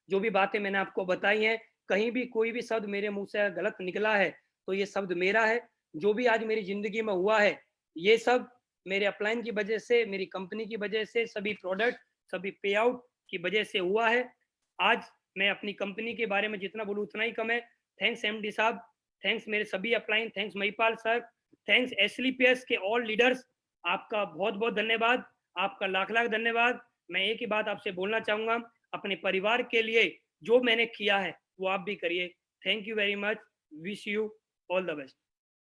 जो भी बातें मैंने आपको बताई हैं, कहीं भी कोई भी शब्द मेरे मुंह से गलत निकला है तो ये शब्द मेरा है। जो भी आज मेरी जिंदगी में हुआ है, ये सब मेरे अपलाइन की वजह से, मेरी कंपनी की वजह से, सभी प्रोडक्ट, सभी पे आउट की वजह से हुआ है। आज मैं अपनी कंपनी के बारे में जितना बोलूँ उतना ही कम है। थैंक्स एमडी साहब, थैंक्स मेरे सभी upline, thanks Mahipal sir, thanks SLPS के ऑल लीडर्स। आपका बहुत बहुत धन्यवाद, आपका लाख लाख धन्यवाद। मैं एक ही बात आपसे बोलना चाहूंगा, अपने परिवार के लिए जो मैंने किया है वो आप भी करिए। Thank you very much, wish you all the best.